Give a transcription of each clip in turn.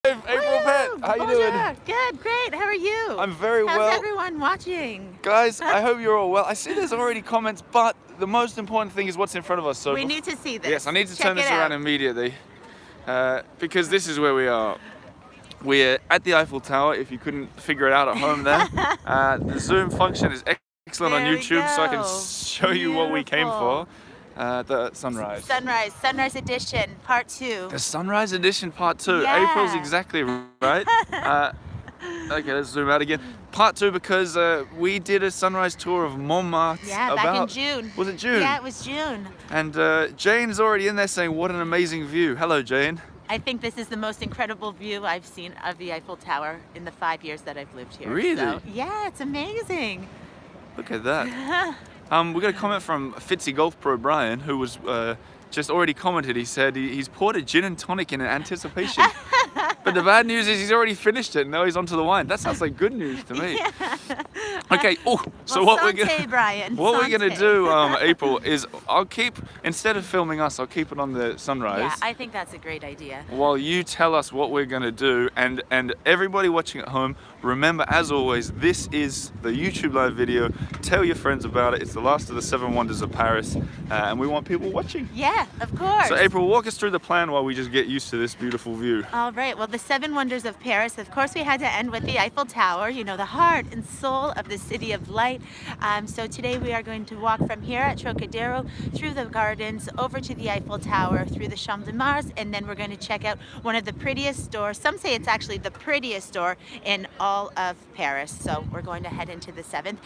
April Pett, how you doing? Good, great. How are you? I'm very well. How's everyone watching? Guys, I hope you're all well. I see there's already comments, but the most important thing is what's in front of us. So we need to see this. Yes, I need to turn this around immediately because this is where we are. We're at the Eiffel Tower, if you couldn't figure it out at home there. The zoom function is excellent on YouTube, so I can show you what we came for. The sunrise. Sunrise edition, part 2. The sunrise edition, part 2. Yeah. April's exactly right. Okay, let's zoom out again. Part 2 because we did a sunrise tour of Montmartre. Yeah, back in June. Was it June? Yeah, it was June. And Jane's already in there saying, what an amazing view. Hello, Jane. I think this is the most incredible view I've seen of the Eiffel Tower in the 5 years that I've lived here. Really? So, yeah, it's amazing. Look at that. We got a comment from Fitzy Golf Pro Brian, who was just already commented. He said he's poured a gin and tonic in anticipation. But the bad news is he's already finished it and now he's onto the wine. That sounds like good news to me. Yeah. Okay, so well, what we're gonna do, April, is I'll keep, instead of filming us, I'll keep it on the sunrise. Yeah, I think that's a great idea. While you tell us what we're gonna do, and everybody watching at home, remember, as always, this is the YouTube live video. Tell your friends about it. It's the last of the 7 wonders of Paris, and we want people watching. Yeah, of course. So April, walk us through the plan while we just get used to this beautiful view. All right, well, the 7 wonders of Paris, of course we had to end with the Eiffel Tower, you know, the heart and soul of the city of light. So today we are going to walk from here at Trocadero, through the gardens, over to the Eiffel Tower, through the Champs de Mars, and then we're going to check out one of the prettiest stores. Some say it's actually the prettiest store in all of Paris. So we're going to head into the 7th.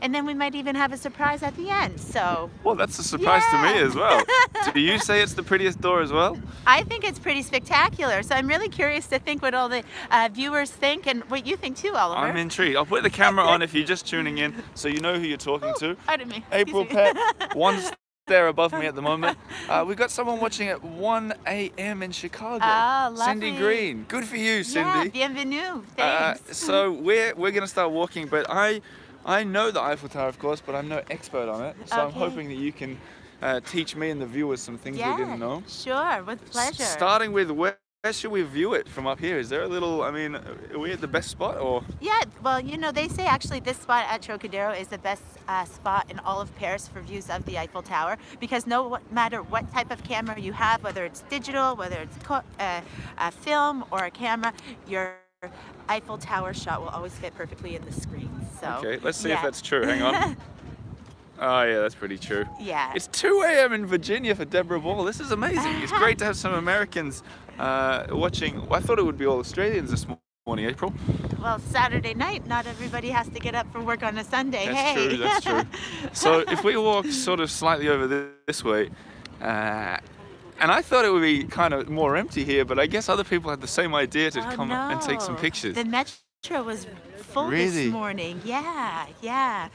And then we might even have a surprise at the end, so... Well, that's a surprise to me as well. Do you say it's the prettiest door as well? I think it's pretty spectacular, so I'm really curious to think what all the viewers think and what you think too, Oliver. I'm intrigued. I'll put the camera on if you're just tuning in, so you know who you're talking to. Pardon me. April Pett, one there above me at the moment. We've got someone watching at 1 a.m. in Chicago. Oh, lovely. Cindy Green. Good for you, Cindy. Yeah, bienvenue. Thanks. So we're going to start walking, but I know the Eiffel Tower, of course, but I'm no expert on it. So I'm hoping that you can teach me and the viewers some things we didn't know. Sure, with pleasure. Starting with where should we view it from up here? Is there a little, I mean, are we at the best spot or? Yeah, well, you know, they say actually this spot at Trocadero is the best spot in all of Paris for views of the Eiffel Tower, because no matter what type of camera you have, whether it's digital, whether it's a film or a camera, your Eiffel Tower shot will always fit perfectly in the screen. So okay, let's see if that's true. Hang on. Oh yeah, that's pretty true. Yeah. It's 2 a.m. in Virginia for Deborah Ball. This is amazing. It's great to have some Americans watching. I thought it would be all Australians this morning, April. Well, Saturday night, not everybody has to get up for work on a Sunday. That's true, that's true. So if we walk sort of slightly over this way, and I thought it would be kind of more empty here, but I guess other people had the same idea to come and take some pictures. The metro was full this morning. Yeah, yeah.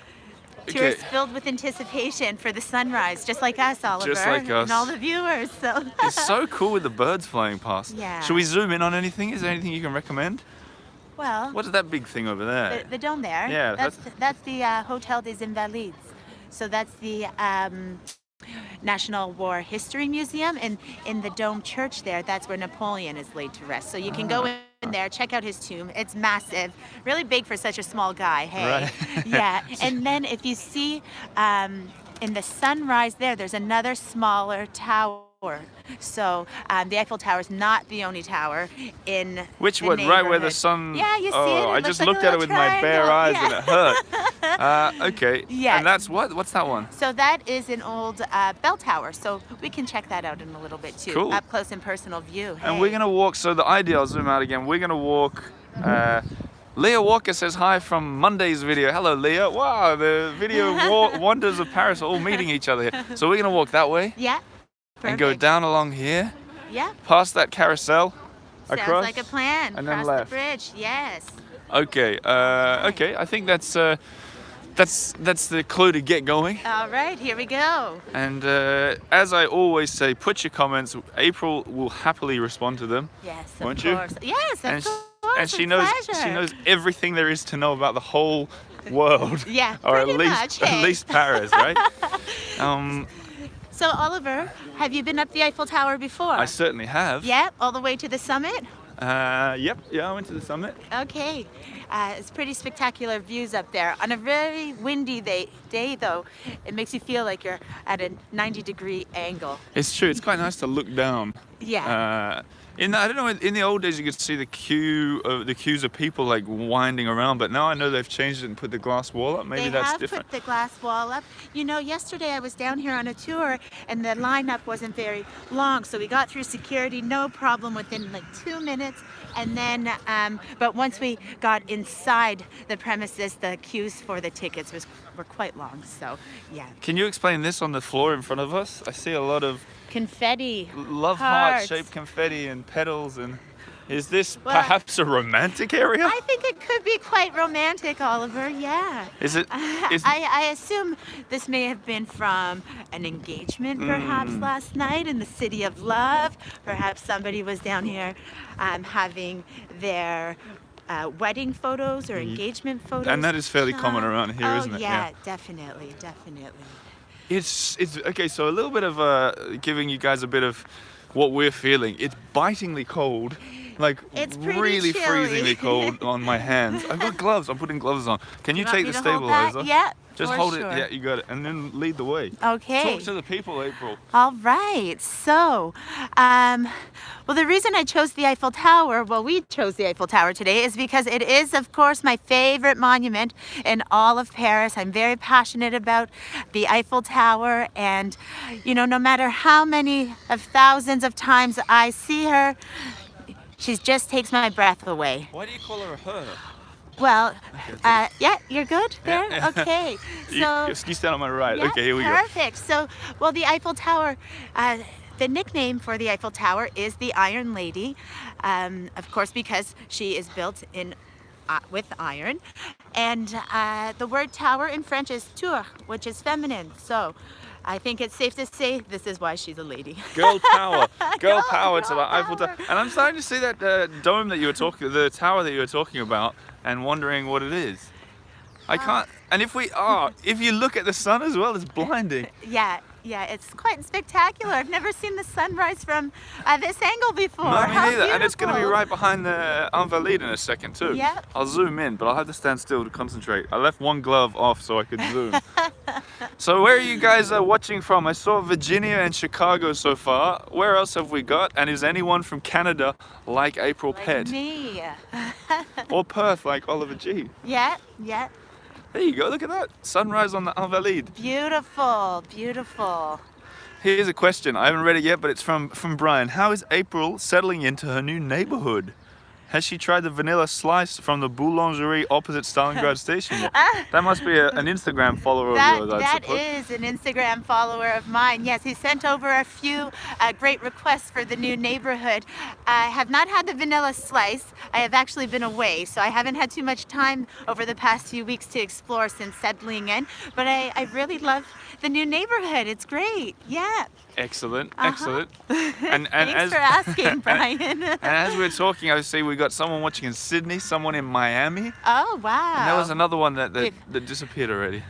Okay. Tourists filled with anticipation for the sunrise, just like us, Oliver. Just like us. And all the viewers. So. It's so cool with the birds flying past. Yeah. Should we zoom in on anything? Is there anything you can recommend? Well. What is that big thing over there? The dome there. Yeah. That's the Hotel des Invalides. So that's the National War History Museum, and in the Dome Church there, that's where Napoleon is laid to rest. So you can go in there, check out his tomb. It's massive, really big for such a small guy. Hey, right. Yeah. And then if you see in the sunrise there's another smaller tower. So the Eiffel Tower is not the only tower in which the one? Right where the neighborhood. sun. Yeah, you see it. I just looked at it with my bare eyes and it hurt. Okay. Yes. And that's what? What's that one? So that is an old bell tower. So we can check that out in a little bit too. Cool. Up close and personal view. Hey. And we're gonna walk. So the idea, I'll zoom out again. We're gonna walk. Leah Walker says hi from Monday's video. Hello, Leah. Wow, the video wonders of Paris are all meeting each other here. So we're gonna walk that way. Yeah. Perfect. And go down along here. Yeah. Past that carousel. Sounds across, like a plan. and then Cross left. the bridge. Yes. Okay. Okay. I think that's the clue to get going. All right. Here we go. And as I always say, put your comments. April will happily respond to them. Yes. Won't of course. you? Yes. Of course. And she Pleasure. knows everything there is to know about the whole world. Yeah. Or pretty at least much, hey? at least Paris, right? So Oliver, have you been up the Eiffel Tower before? I certainly have. Yeah. All the way to the summit. Yep, yeah, I went to the summit. Okay. It's pretty spectacular views up there. On a very windy day, though, it makes you feel like you're at a 90-degree angle. It's true. It's quite nice to look down. Yeah. I don't know. In the old days, you could see the queues of people like winding around, but now I know they've changed it and put the glass wall up. Maybe that's different. They have put the glass wall up. You know, yesterday I was down here on a tour, and the lineup wasn't very long, so we got through security, no problem, within like 2 minutes. And then, but once we got inside the premises, the queues for the tickets were quite long. So, yeah. Can you explain this on the floor in front of us? I see a lot of confetti, love heart-shaped confetti and petals. And is this perhaps a romantic area? I think it could be quite romantic, Oliver. Yeah. Is it? I assume this may have been from an engagement, perhaps last night in the city of love. Perhaps somebody was down here having their wedding photos or engagement photos. And that is fairly common around here, isn't it? Yeah, definitely. It's okay. So a little bit of giving you guys a bit of what we're feeling. It's bitingly cold, like it's really chilly. freezingly cold on my hands. I've got gloves. I'm putting gloves on. Can you take the want me to hold stabilizer? that? Yeah. Just hold it. Yeah, you got it. And then lead the way. Okay. Talk to the people, April. All right. So, well, the reason I chose the Eiffel Tower, we chose the Eiffel Tower today, is because it is, of course, my favorite monument in all of Paris. I'm very passionate about the Eiffel Tower, and, you know, no matter how many of thousands of times I see her, she just takes my breath away. Why do you call her a her? Well, yeah, you're good there? Yeah. Okay. So you stand on my right. yeah, Okay, here we go. Perfect. So, well, the Eiffel Tower, the nickname for the Eiffel Tower is the Iron Lady, of course, because she is built in with iron. And the word tower in French is tour, which is feminine. So I think it's safe to say this is why she's a lady. Girl power. Girl power to the Eiffel Tower. And I'm starting to see that dome that you were talking, the tower that you were talking about, and wondering what it is. I can't, and if you look at the sun as well, it's blinding. Yeah, it's quite spectacular. I've never seen the sunrise from this angle before. No, me How neither. And it's going to be beautiful. right behind the Invalides in a second too. Yep. I'll zoom in, but I'll have to stand still to concentrate. I left one glove off so I could zoom. So where are you guys watching from? I saw Virginia and Chicago so far. Where else have we got? And is anyone from Canada like April Pett? Me. Or Perth like Oliver G? Yeah. There you go, look at that. Sunrise on the Invalides. Beautiful. Here's a question. I haven't read it yet, but it's from Brian. How is April settling into her new neighborhood? Has she tried the vanilla slice from the boulangerie opposite Stalingrad Station yet? That must be an Instagram follower of yours, I suppose. That is an Instagram follower of mine. Yes, he sent over a few great requests for the new neighborhood. I have not had the vanilla slice. I have actually been away, so I haven't had too much time over the past few weeks to explore since settling in. But I really love the new neighborhood. It's great. Yeah. Excellent. Thanks for asking, Brian. And as we're talking, I see we got someone watching in Sydney, someone in Miami. Oh, wow. And there was another one that disappeared already.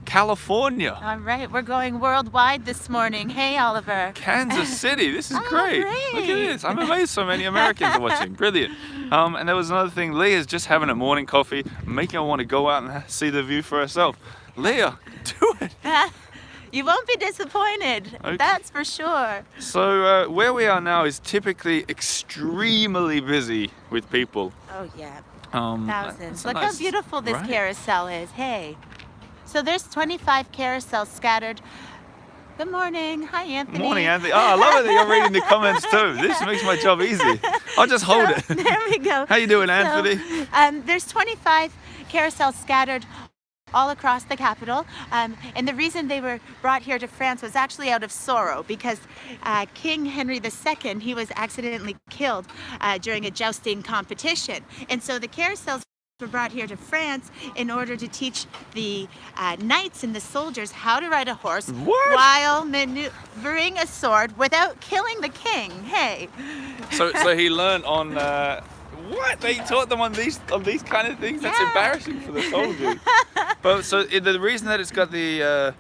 California. All right, we're going worldwide this morning. Hey, Oliver. Kansas City. This is great. Look at this. I'm amazed so many Americans are watching. Brilliant. And there was another thing. Leah's just having a morning coffee, making her want to go out and see the view for herself. Leah, do it. You won't be disappointed, Okay. that's for sure. So where we are now is typically extremely busy with people. Oh yeah, That's thousands. a Look nice- how beautiful this right. carousel is, hey. So there's 25 carousels scattered. Good morning, hi Anthony. Morning, Anthony. Oh, I love it that you're reading the comments too. This makes my job easy. I'll just hold it. There we go. How you doing, Anthony? There's 25 carousels scattered all across the capital, and the reason they were brought here to France was actually out of sorrow, because King Henry II, he was accidentally killed during a jousting competition, and so the carousels were brought here to France in order to teach the knights and the soldiers how to ride a horse while maneuvering a sword without killing the king. Hey. So he learned on what they taught them on these kind of things. That's Yeah. embarrassing for the soldiers. But so the reason that it's got the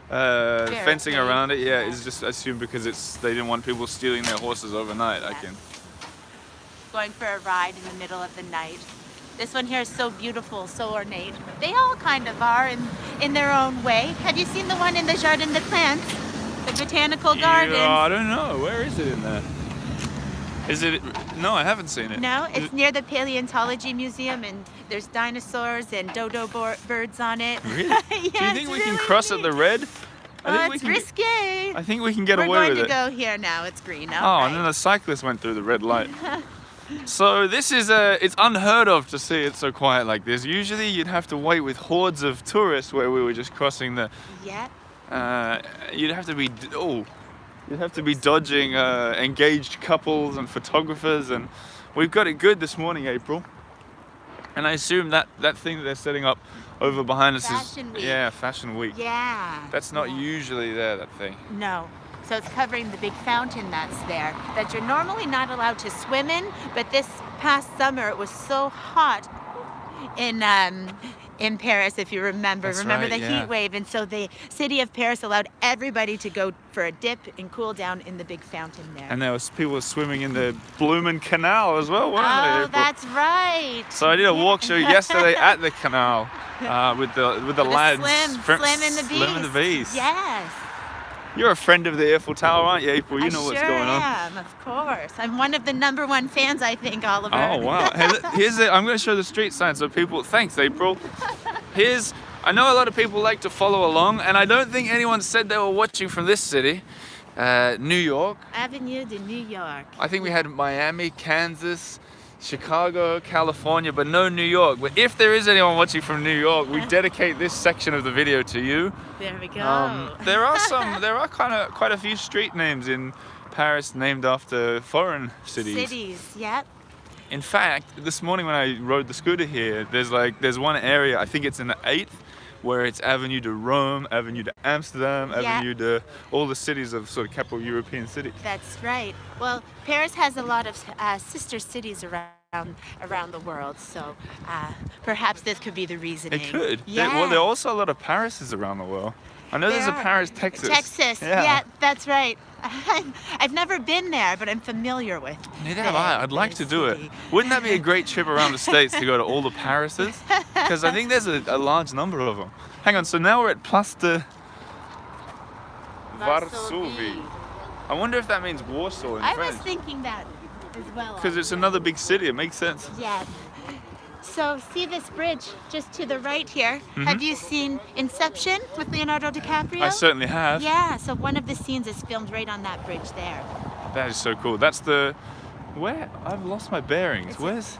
fencing around it, is just assumed because they didn't want people stealing their horses overnight. I can. going for a ride in the middle of the night. This one here is so beautiful, so ornate. They all kind of are in their own way. Have you seen the one in the Jardin des Plantes? The botanical gardens? Yeah, I don't know. Where is it in there? Is it? No, I haven't seen it. No, it's near the Paleontology Museum, and there's dinosaurs and dodo birds on it. Really? Yeah, Do you think it's we can really cross at the red? It's risky. I think we can get away We're with going it. to go here now. It's green. Oh, All and then right. the cyclist went through the red light. So this is it's unheard of to see it so quiet like this. Usually you'd have to wait with hordes of tourists where we were just crossing the. Yeah. You'd have to be dodging engaged couples and photographers, and we've got it good this morning, April. And I assume that thing that they're setting up over behind us Fashion Week. Yeah, Fashion Week. Yeah. That's not Yeah. usually there, that thing. No. So it's covering the big fountain that's there that you're normally not allowed to swim in, but this past summer it was so hot in Paris, if you remember. That's Remember right, the yeah. heat wave, and so the city of Paris allowed everybody to go for a dip and cool down in the big fountain there. And there was people swimming in the Bloomin' Canal as well, weren't they, Oh, April? that's right. So I did a walk show yesterday at the canal with the lads. Slim and the Beast. Slim and the Beast. Yes. You're a friend of the Eiffel Tower, aren't you, April? You I know what's sure going on. am, of course. I'm one of the #1 fans, I think, Oliver. Oh wow! Hey, look, I'm going to show the street sign so people. Thanks, April. I know a lot of people like to follow along, and I don't think anyone said they were watching from this city, New York. Avenue de New York. I think we had Miami, Kansas, Chicago, California, but no New York. But if there is anyone watching from New York, we dedicate this section of the video to you. There we go. There are quite a few street names in Paris named after foreign cities. Yep. In fact, this morning when I rode the scooter here, there's one area, I think it's in the 8th, where it's Avenue de Rome, Avenue de Amsterdam, Yeah. Avenue de all the cities of sort of capital European cities. That's right. Well, Paris has a lot of sister cities around the world, so perhaps this could be the reasoning. It could. Yeah. There are also a lot of Parises around the world. I know there's a There are. Paris, Texas. Texas. Yeah, that's right. I've never been there, but I'm familiar with. Neither have I. I'd like to do it. Wouldn't that be a great trip around the States to go to all the Parises? Because I think there's a large number of them. Hang on, so now we're at Place de Varsovie. I wonder if that means Warsaw in I French. was thinking that as well. Because it's another big city, it makes sense. Yeah. So see this bridge just to the right here. Have you seen Inception with Leonardo DiCaprio? I certainly have. Yeah, so one of the scenes is filmed right on that bridge there. That is so cool. That's where? I've lost my bearings. Where's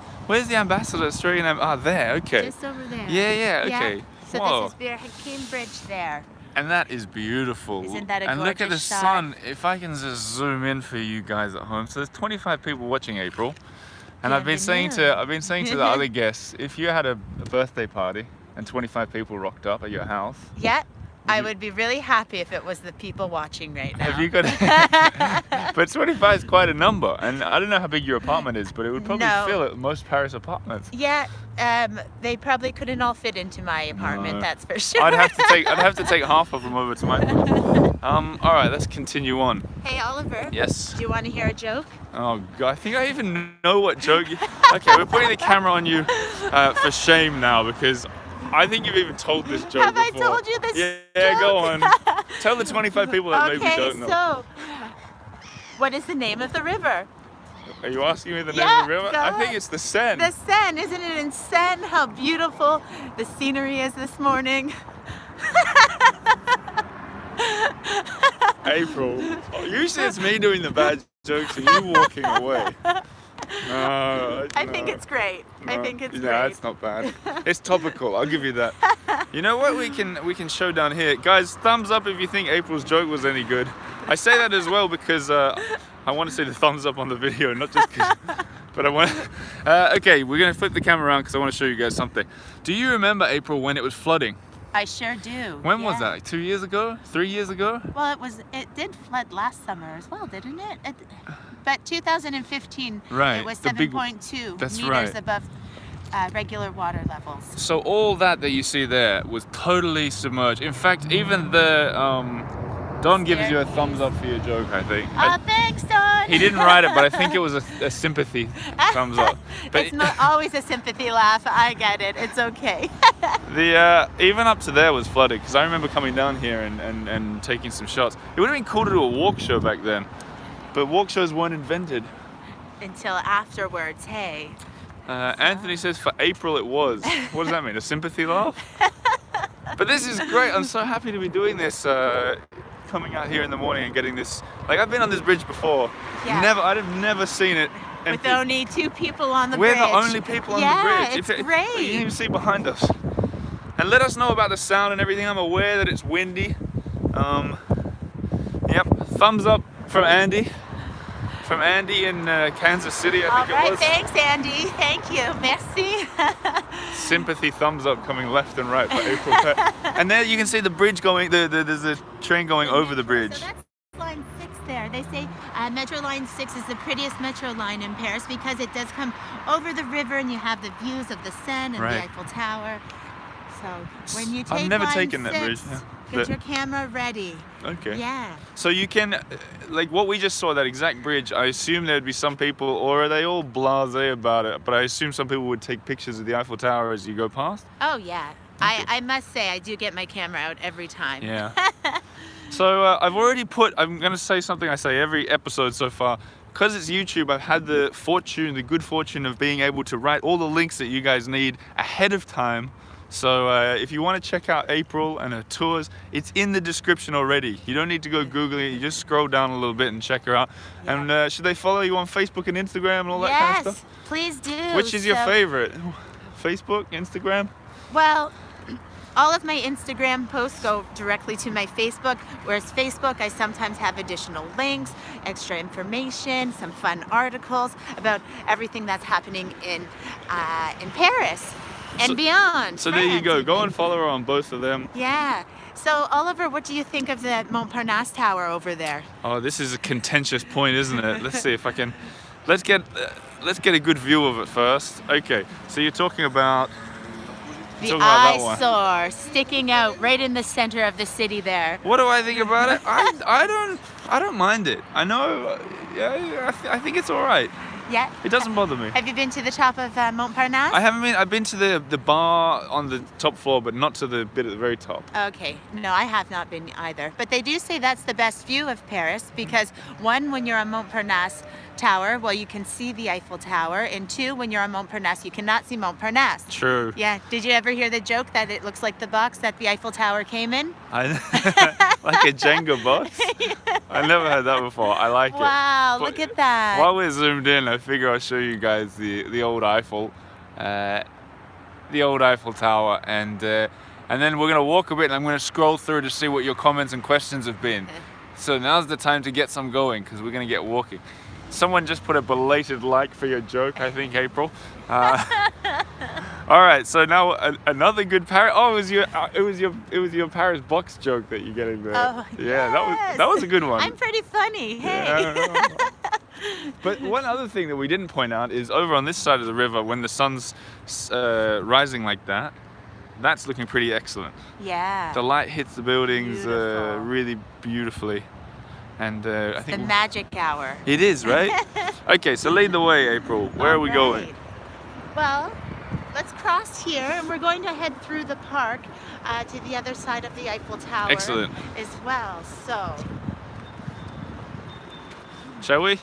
the ambassador Australian? There, okay. Just over there. Yeah, okay. So Whoa. this is Repainted Bridge there. And that is beautiful. Isn't that a And look at the gorgeous shot? sun. If I can just zoom in for you guys at home. So there's 25 people watching, April. And I've been saying to the other guests, if you had a birthday party and 25 people rocked up at your house, Yeah, I would be really happy if it was the people watching right now. have you got? But 25 is quite a number, and I don't know how big your apartment is, but it would probably No. fill at most Paris apartments. Yeah, they probably couldn't all fit into my apartment, No. that's for sure. I'd have to take half of them over to my place. All right, let's continue on. Hey Oliver. Yes. Do you want to hear a joke? Oh God, I think I even know what joke. Okay, we're putting the camera on you for shame now because I think you've even told this joke Have before. I told you this Yeah, joke? go on. Tell the 25 people that maybe don't know. So what is the name of the river? Are you asking me the name Yeah, of the river? go I think on. it's the Seine. The Seine. Isn't it insane how beautiful the scenery is this morning? April. Usually it's me doing the bad jokes and you walking away. No, I think it's great. I think it's great. Yeah, it's not bad. It's topical. I'll give you that. You know what we can show down here, guys? Thumbs up if you think April's joke was any good. I say that as well because I want to see the thumbs up on the video, not just because. But I want. Okay, we're gonna flip the camera around because I want to show you guys something. Do you remember, April, when it was flooding? I sure do. When was yeah. that? Like 2 years ago? 3 years ago? Well, it did flood last summer as well, didn't it? But 2015, Right, it was the big- 7.2 that's meters right. above regular water levels. So all that you see there was totally submerged. In fact, even the Don gives you a thumbs up for your joke, I think. Oh, thanks, Don. He didn't write it, but I think it was a sympathy thumbs up. But It's not always a sympathy laugh. I get it. It's okay. the even up to there was flooded, because I remember coming down here and taking some shots. It would have been cool to do a walk show back then, but walk shows weren't invented. Until afterwards, hey. Anthony says for April it was. What does that mean? A sympathy laugh? But this is great. I'm so happy to be doing this. Coming out here in the morning and getting this. Like, I've been on this bridge before. Yeah. I'd have never seen it empty. With only 2 people on the We're bridge. the only people on the bridge. It's great. You can even see behind us. And let us know about the sound and everything. I'm aware that it's windy. Yep. Thumbs up from Andy. From Andy in Kansas City, I think it was. Thanks, Andy. Thank you. Merci. Sympathy thumbs up coming left and right for April Pett. And there you can see the bridge going, there's a train going over the bridge. So that's line 6 there. They say Metro line 6 is the prettiest metro line in Paris because it does come over the river and you have the views of the Seine and the Eiffel Tower. So when you take I've never line taken that 6, bridge. Yeah. get your camera ready. Okay. Yeah. So you can, like what we just saw, that exact bridge, I assume there'd be some people, or are they all blasé about it? But I assume some people would take pictures of the Eiffel Tower as you go past? Oh, yeah. Okay. I must say, I do get my camera out every time. Yeah. So I've already I'm going to say something I say every episode so far. Because it's YouTube, I've had the good fortune of being able to write all the links that you guys need ahead of time. So if you want to check out April and her tours, it's in the description already. You don't need to go Googling it. You just scroll down a little bit and check her out. Yeah. And should they follow you on Facebook and Instagram and all that kind of stuff? Yes, please do. Which is your favorite? Facebook, Instagram? Well, all of my Instagram posts go directly to my Facebook, whereas Facebook, I sometimes have additional links, extra information, some fun articles about everything that's happening in Paris. And beyond. So there you go. Go and follow her on both of them. Yeah. So Oliver, what do you think of the Montmartre Tower over there? Oh, this is a contentious point, isn't it? Let's see if I can. Let's get a good view of it first. Okay. So you're talking about the eyesore sticking out right in the center of the city there. What do I think about it? I don't mind it. I know. Yeah. I think it's all right. Yeah. It doesn't bother me. Have you been to the top of Montparnasse? I haven't been. I've been to the bar on the top floor, but not to the bit at the very top. Okay. No, I have not been either. But they do say that's the best view of Paris because 1, when you're on Montparnasse Tower, well, you can see the Eiffel Tower, and 2, when you're on Montparnasse, you cannot see Montparnasse. True. Yeah. Did you ever hear the joke that it looks like the box that the Eiffel Tower came in? Like a Jenga box? Yeah. I never heard that before. I like it. Wow, look at that. While we're zoomed in, I figure I'll show you guys the old Eiffel, Tower, and then we're gonna walk a bit, and I'm gonna scroll through to see what your comments and questions have been. So now's the time to get some going, because we're gonna get walking. Someone just put a belated like for your joke, I think, April. All right, so now another good Paris. Oh, it was your Paris box joke that you get in there. Oh, yeah, yes. that was a good one. I'm pretty funny. Hey. Yeah. But one other thing that we didn't point out is over on this side of the river, when the sun's rising like that, that's looking pretty excellent. Yeah. The light hits the buildings Beautiful. really beautifully. And I think the magic hour. It is, right? Okay, so lead the way, April. Where are we going? Well, let's cross here, and we're going to head through the park to the other side of the Eiffel Tower. Excellent. As well. So. Shall we?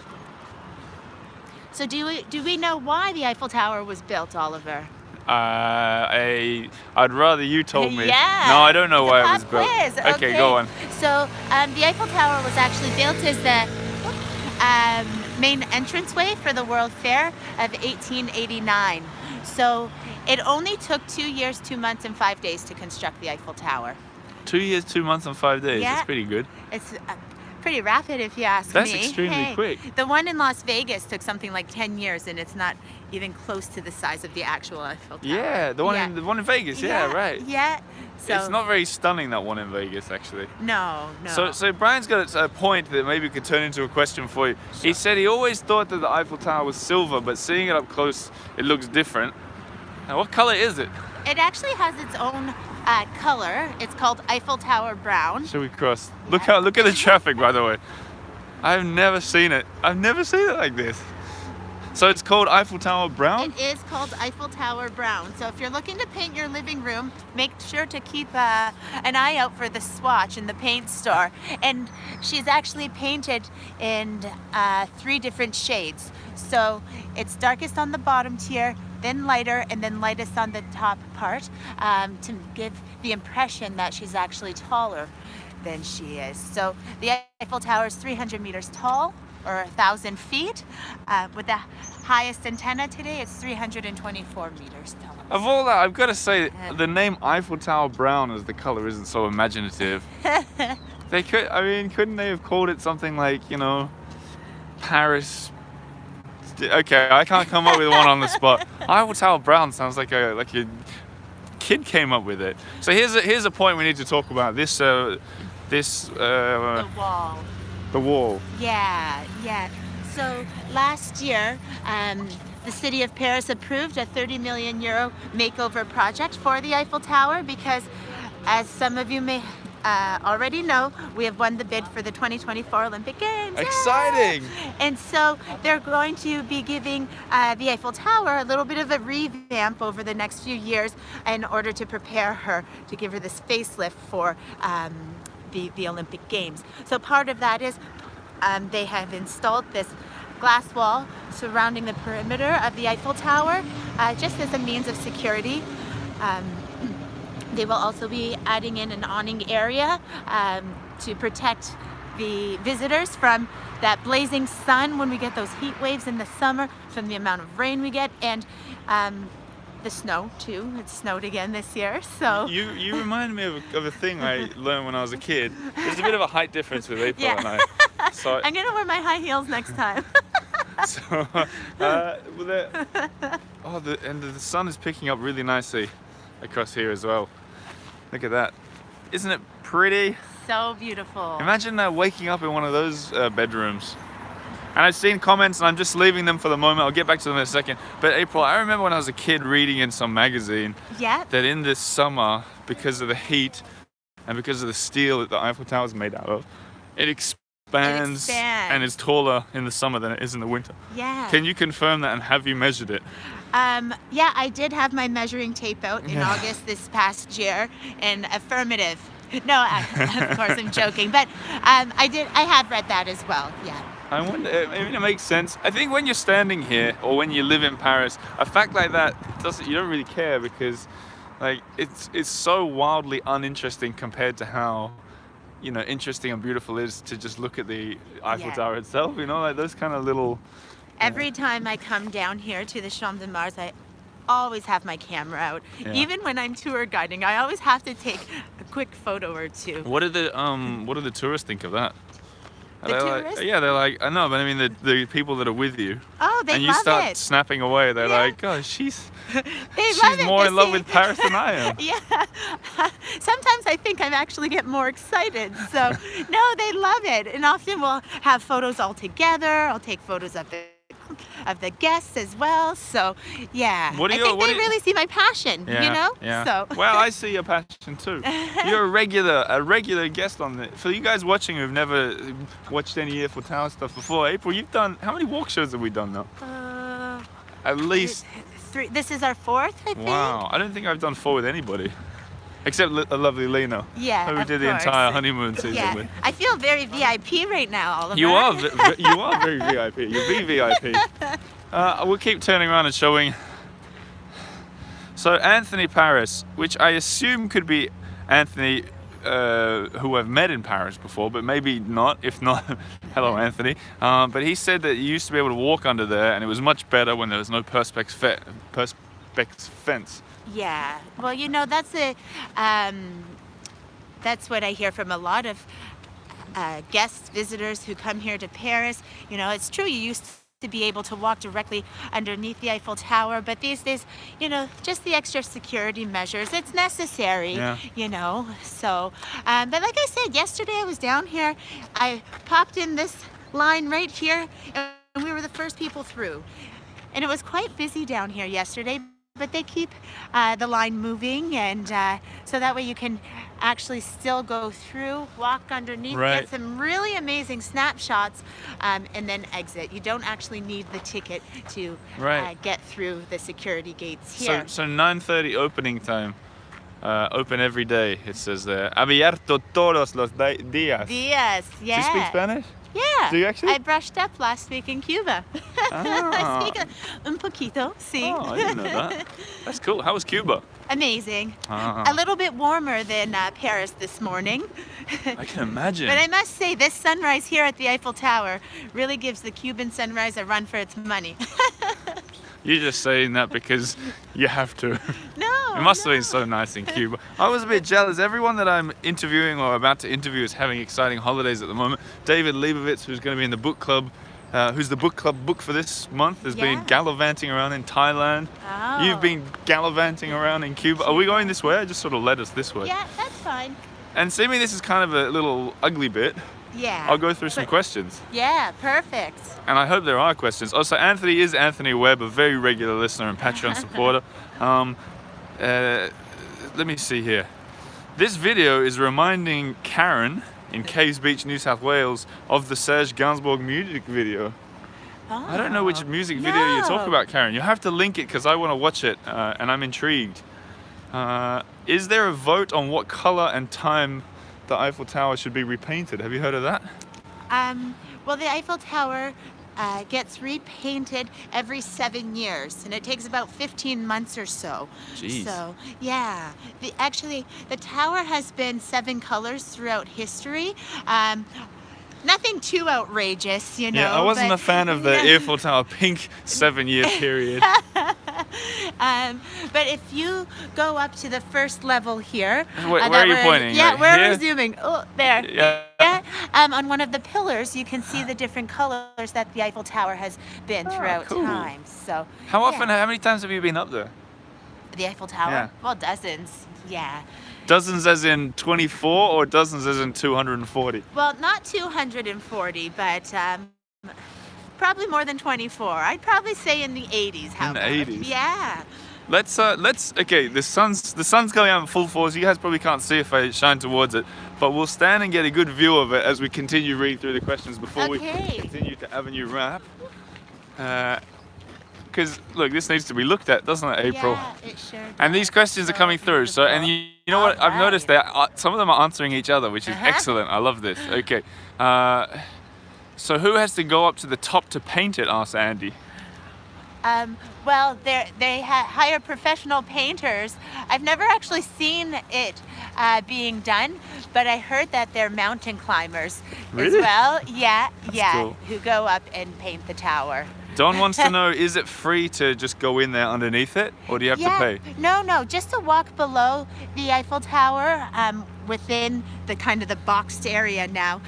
So do we know why the Eiffel Tower was built, Oliver? I'd rather you told me. Yeah. No, I don't know why it was built. Quiz. Okay, go on. So the Eiffel Tower was actually built as the main entranceway for the World Fair of 1889. So it only took 2 years, 2 months, and 5 days to construct the Eiffel Tower. 2 years, 2 months, and 5 days. Yeah. That's pretty good. It's pretty rapid, if you ask me. That's extremely quick. The one in Las Vegas took something like 10 years, and it's not even close to the size of the actual Eiffel Tower. Yeah, the one in Vegas. Yeah, right. Yeah. So it's not very stunning, that one in Vegas, actually. No. So Brian's got a point that maybe could turn into a question for you. Sure. He said he always thought that the Eiffel Tower was silver, but seeing it up close, it looks different. Now, what color is it? It actually has its own color. It's called Eiffel Tower brown. Should we cross? Look at the traffic, by the way. I've never seen it. I've never seen it like this. So it's called Eiffel Tower brown? It is called Eiffel Tower brown. So if you're looking to paint your living room, make sure to keep an eye out for the swatch in the paint store. And she's actually painted in 3 different shades. So it's darkest on the bottom tier, then lighter, and then lightest on the top part, to give the impression that she's actually taller than she is. So the Eiffel Tower is 300 meters tall, or 1,000 feet. With the highest antenna today, it's 324 meters tall. Of all that, I've got to say, the name Eiffel Tower brown as the color isn't so imaginative. They could, I mean, couldn't they have called it something like, you know, Paris? Okay, I can't come up with one on the spot. Eiffel Tower brown sounds like a kid came up with it. So here's a point we need to talk about. The wall. The wall. Yeah. So last year, the city of Paris approved a 30 million euro makeover project for the Eiffel Tower because, as some of you may already know, we have won the bid for the 2024 Olympic Games. Exciting! Yeah! And so they're going to be giving the Eiffel Tower a little bit of a revamp over the next few years in order to prepare her, to give her this facelift for the Olympic Games. So part of that is they have installed this glass wall surrounding the perimeter of the Eiffel Tower, just as a means of security. They will also be adding in an awning area to protect the visitors from that blazing sun when we get those heat waves in the summer, from the amount of rain we get, and the snow too. It snowed again this year, so. You remind me of a thing I learned when I was a kid. There's a bit of a height difference with April and I. So I'm gonna wear my high heels next time. So, the sun is picking up really nicely across here as well. Look at that. Isn't it pretty? So beautiful. Imagine waking up in one of those bedrooms. And I've seen comments, and I'm just leaving them for the moment. I'll get back to them in a second. But April, I remember when I was a kid reading in some magazine that in this summer, because of the heat and because of the steel that the Eiffel Tower is made out of, it expands and is taller in the summer than it is in the winter. Yeah. Can you confirm that, and have you measured it? Yeah, I did have my measuring tape out in August this past year, and affirmative. No, of course I'm joking, but I have read that as well, yeah. I wonder, I mean, it makes sense. I think when you're standing here, or when you live in Paris, a fact like that you don't really care, because like it's so wildly uninteresting compared to how, you know, interesting and beautiful it is to just look at the Eiffel Tower itself, you know, like those kind of little. Every time I come down here to the Champ de Mars, I always have my camera out. Yeah. Even when I'm tour guiding, I always have to take a quick photo or two. What do the tourists think of that? The tourists? Like, yeah, they're like, I know, but I mean the people that are with you. Oh, they love it. And you start snapping away. They're like, oh, she's love more in love with Paris than I am. Yeah. Sometimes I think I actually get more excited. So no, they love it, and often we'll have photos all together. I'll take photos of the guests as well. So yeah, I think they really see my passion. Yeah, you know. Yeah. So. Well, I see your passion too. You're a regular guest on it. For you guys watching who've never watched any Eiffel Tower stuff before, April, you've done, how many walk shows have we done now? At least 3. This is our 4th, I think. Wow, I don't think I've done 4 with anybody. Except a lovely Lena. Yeah, who we did the entire honeymoon season with. I feel very VIP right now, Oliver. You are very VIP. You're VVIP. We'll keep turning around and showing. So Anthony Paris, which I assume could be Anthony, who I've met in Paris before, but maybe not. If not, hello Anthony. But he said that you used to be able to walk under there, and it was much better when there was no perspex fence. Yeah, well, you know, that's what I hear from a lot of guests, visitors who come here to Paris. You know, it's true, you used to be able to walk directly underneath the Eiffel Tower, but these days, you know, just the extra security measures, it's necessary, you know. So, but like I said, yesterday I was down here, I popped in this line right here, and we were the first people through. And it was quite busy down here yesterday, but they keep the line moving, and so that way you can actually still go through, walk underneath, Right. get some really amazing snapshots, and then exit. You don't actually need the ticket to Right. get through the security gates So, here. so 9:30 opening time. Open every day, it says there. Abierto todos los días. Diaz, yeah. Do you speak Spanish? Yeah. Do you actually? I brushed up last week in Cuba. Ah. I speak un poquito, sí. Oh, I didn't know that. That's cool. How was Cuba? Amazing. Ah. A little bit warmer than Paris this morning. I can imagine. But I must say, this sunrise here at the Eiffel Tower really gives the Cuban sunrise a run for its money. You're just saying that because you have to. No. It must have been so nice in Cuba. I was a bit jealous. Everyone that I'm interviewing or about to interview is having exciting holidays at the moment. David Leibovitz, who's going to be in the book club, who's the book club book for this month, has been Yeah. gallivanting around in Thailand. Oh. You've been gallivanting around in Cuba. Are we going this way? I just sort of led us this way. Yeah, that's fine. And seeming this is kind of a little ugly bit, Yeah. I'll go through some questions. Yeah, perfect. And I hope there are questions. Also, Anthony is Anthony Webb, a very regular listener and Patreon supporter. Let me see here. This video is reminding Karen in Caves Beach, New South Wales, of the Serge Gainsbourg music video. Oh. I don't know which music video you talk No. about, Karen. You have to link it because I want to watch it and I'm intrigued. Is there a vote on what color and time the Eiffel Tower should be repainted? Have you heard of that? Well, the Eiffel Tower gets repainted every 7 years, and it takes about 15 months or so. Jeez. So, yeah. Actually, the tower has been 7 colors throughout history. Nothing too outrageous, you know. Yeah, I wasn't but- a fan of the Eiffel Tower pink 7-year period. But if you go up to the first level here, Where that are you we're- pointing? Yeah, Like where here? we're zooming. Oh, there. Yeah. Yeah. On one of the pillars, you can see the different colors that the Eiffel Tower has been throughout cool. time. So, How often, yeah. how many times have you been up there? The Eiffel Tower? Yeah. Well, dozens. Yeah. Dozens as in 24 or dozens as in 240? Well, not 240, but probably more than 24. I'd probably say in the 80s. How In the about? 80s? Yeah. Let's okay, the sun's going out in full force. You guys probably can't see if I shine towards it, but we'll stand and get a good view of it as we continue reading through the questions before we Okay. continue to Avenue Wrap. Because look, this needs to be looked at, doesn't it, April? Yeah, it sure And these does. questions are So coming through. So, and beautiful. you know what? I've noticed Alright. that some of them are answering each other, which is Uh-huh. excellent. I love this. Okay. So who has to go up to the top to paint it? Asked Andy. Well, they hire professional painters. I've never actually seen it being done, but I heard that they're mountain climbers as Really? well. Yeah, yeah, cool. who go up and paint the tower. Don wants to know: is it free to just go in there underneath it, or do you have to pay? No, just to walk below the Eiffel Tower, within the kind of the boxed area now,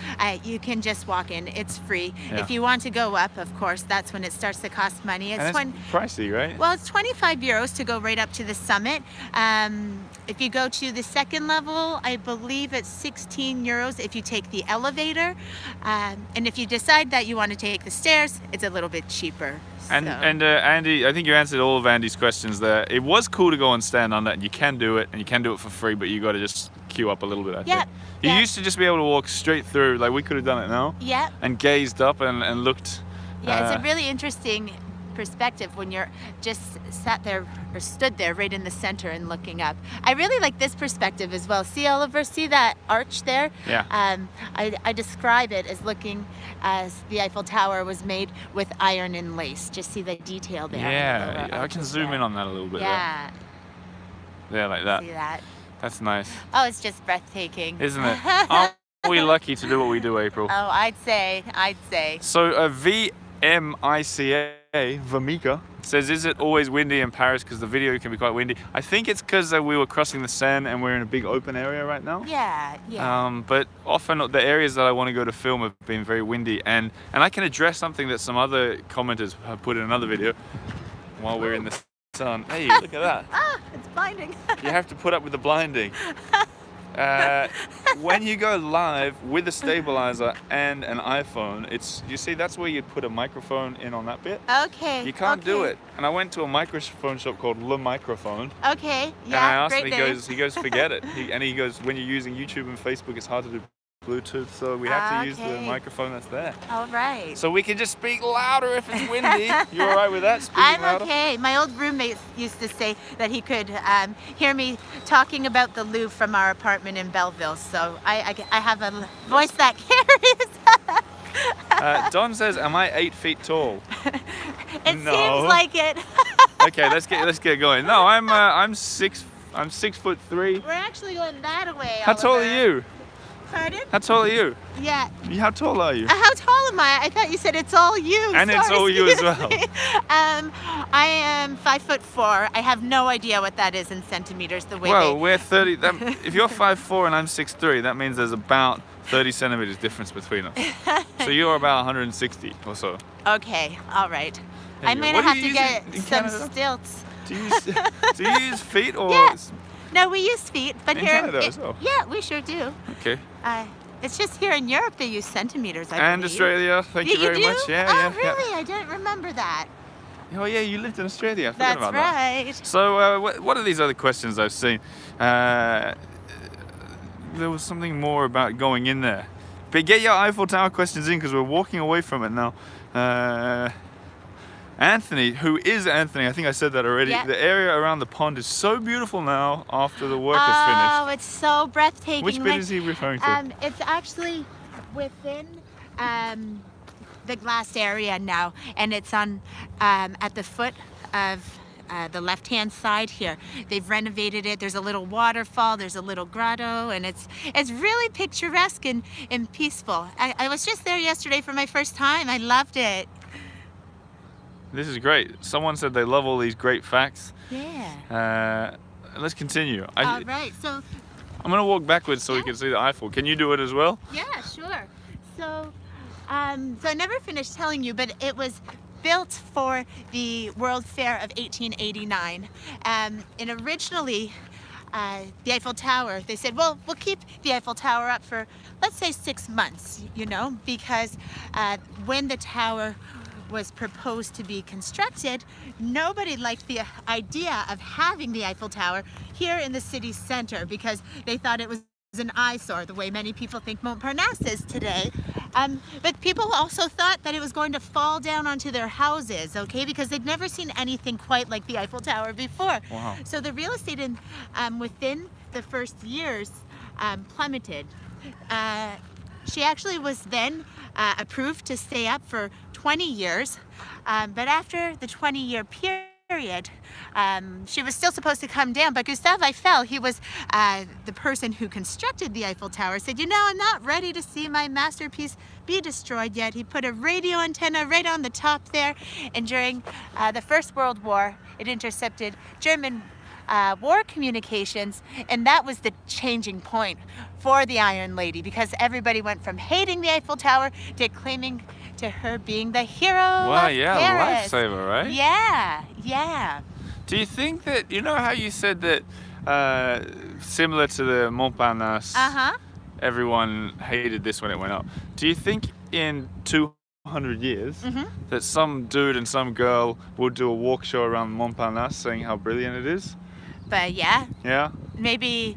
you can just walk in. It's free. Yeah. If you want to go up, of course, that's when it starts to cost money. And it's pricey, right? Well, it's 25 euros to go right up to the summit. If you go to the second level, I believe it's 16 euros if you take the elevator. And if you decide that you want to take the stairs, it's a little bit cheaper. And So- Andy, I think you answered all of Andy's questions there. It was cool to go and stand on that, and you can do it, and you can do it for free, but you got to just queue up a little bit. I Yep, think. You yep. used to just be able to walk straight through, like we could have done it now, Yeah, and gazed up and looked. yeah, it's a really interesting perspective when you're just sat there or stood there right in the center and looking up. I really like this perspective as well. See, Oliver, see that arch there? Yeah. I describe it as looking as the Eiffel Tower was made with iron and lace. Just see the detail there. Yeah, The I arches can zoom there. in on that a little bit. Yeah, There, like that. see that? That's nice, Oh, it's just breathtaking. isn't it? Aren't we lucky to do what we do, April? Oh, I'd say. So VMICA, Vamika, says, is it always windy in Paris? Because the video can be quite windy. I think it's because we were crossing the Seine and we're in a big open area right now. Yeah. But often the areas that I want to go to film have been very windy, and I can address something that some other commenters have put in another video while we're in the sun. Hey, look at that. It's blinding. You have to put up with the blinding. When you go live with a stabilizer and an iPhone, you see that's where you put a microphone in on that bit. Okay. You can't do it. And I went to a microphone shop called Le Microphone. Okay. Yeah. And I asked him, great name. he goes, forget it. He goes, when you're using YouTube and Facebook, it's hard to do Bluetooth, so we have to use the microphone that's there. All right. So we can just speak louder if it's windy. You all right with that? Speaking I'm louder? okay. My old roommate used to say that he could hear me talking about the Louvre from our apartment in Belleville, so I have a voice that carries. Don says, am I 8 feet tall? It No. seems like it. Okay, let's get going. No, I'm 6'3". We're actually going that way. How tall are Oliver. you? Pardon? How tall are you? Yeah. How tall are you? How tall am I? I thought you said it's all you. And Sorry, it's all you as excuse well. me. I am 5'4". I have no idea what that is in centimeters. The way Well, they... we're 30. If you're 5'4" and I'm 6'3", that means there's about 30 centimeters difference between us. So you're about 160 or so. Okay, all right. There I'm you go. gonna What do have you to use get in some Canada? stilts. Do you use feet or? Yeah. No, we use feet, but In here. Canada as well? Yeah, we sure do. Okay. It's just here in Europe they use centimeters. I And believe. Australia, thank you very do? much. Yeah, oh, yeah. really? I don't remember that. Yeah. Oh yeah, you lived in Australia. I forgot That's about that. right. So what are these other questions I've seen? There was something more about going in there. But get your Eiffel Tower questions in because we're walking away from it now. Anthony, who is Anthony, I think I said that already. Yeah. The area around the pond is so beautiful now after the work is Oh, finished. it's so breathtaking. Which bit is he referring to? It's actually within the glass area now, and it's on at the foot of the left-hand side here. They've renovated it. There's a little waterfall. There's a little grotto, and it's really picturesque and peaceful. I was just there yesterday for my first time. I loved it. This is great. Someone said they love all these great facts. Yeah. Let's continue. All right. So. I'm going to walk backwards so we can see the Eiffel. Can you do it as well? Yeah, sure. So I never finished telling you, but it was built for the World Fair of 1889. And originally, the Eiffel Tower, they said, well, we'll keep the Eiffel Tower up for, let's say, 6 months, because when the tower was proposed to be constructed, nobody liked the idea of having the Eiffel Tower here in the city center because they thought it was an eyesore, the way many people think Montparnasse is today. But people also thought that it was going to fall down onto their houses, okay, because they'd never seen anything quite like the Eiffel Tower before. Wow. So the real estate within the first years plummeted. She actually was then approved to stay up for 20 years, but after the 20-year period, she was still supposed to come down, but Gustave Eiffel, he was the person who constructed the Eiffel Tower, said, I'm not ready to see my masterpiece be destroyed yet. He put a radio antenna right on the top there, and during the First World War, it intercepted German war communications, and that was the changing point for the Iron Lady, because everybody went from hating the Eiffel Tower to claiming to her being the hero Wow, of yeah, Paris. lifesaver, right? Yeah. Do you think that, how you said that similar to the Montparnasse, everyone hated this when it went up. Do you think in 200 years that some dude and some girl will do a walk show around Montparnasse saying how brilliant it is? But yeah, Yeah? maybe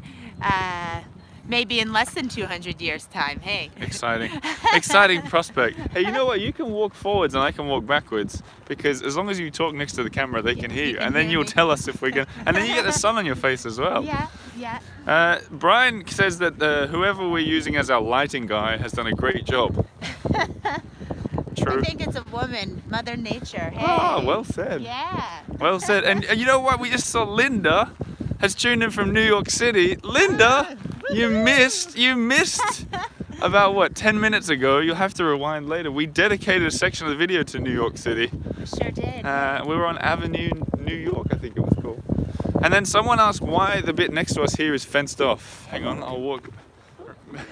in less than 200 years time, hey. Exciting. Exciting prospect. Hey, you know what? You can walk forwards and I can walk backwards, because as long as you talk next to the camera, they can hear you. And then you'll tell us if we're going to... And then you get the sun on your face as well. Yeah. Brian says that whoever we're using as our lighting guy has done a great job. True. I think it's a woman, Mother Nature. Hey. Oh, well said. Yeah. Well said. And you know what? We just saw Linda has tuned in from New York City. Linda, you missed about what, 10 minutes ago. You'll have to rewind later. We dedicated a section of the video to New York City. Sure did. We were on Avenue New York, I think it was called. And then someone asked why the bit next to us here is fenced off. Hang on, I'll walk.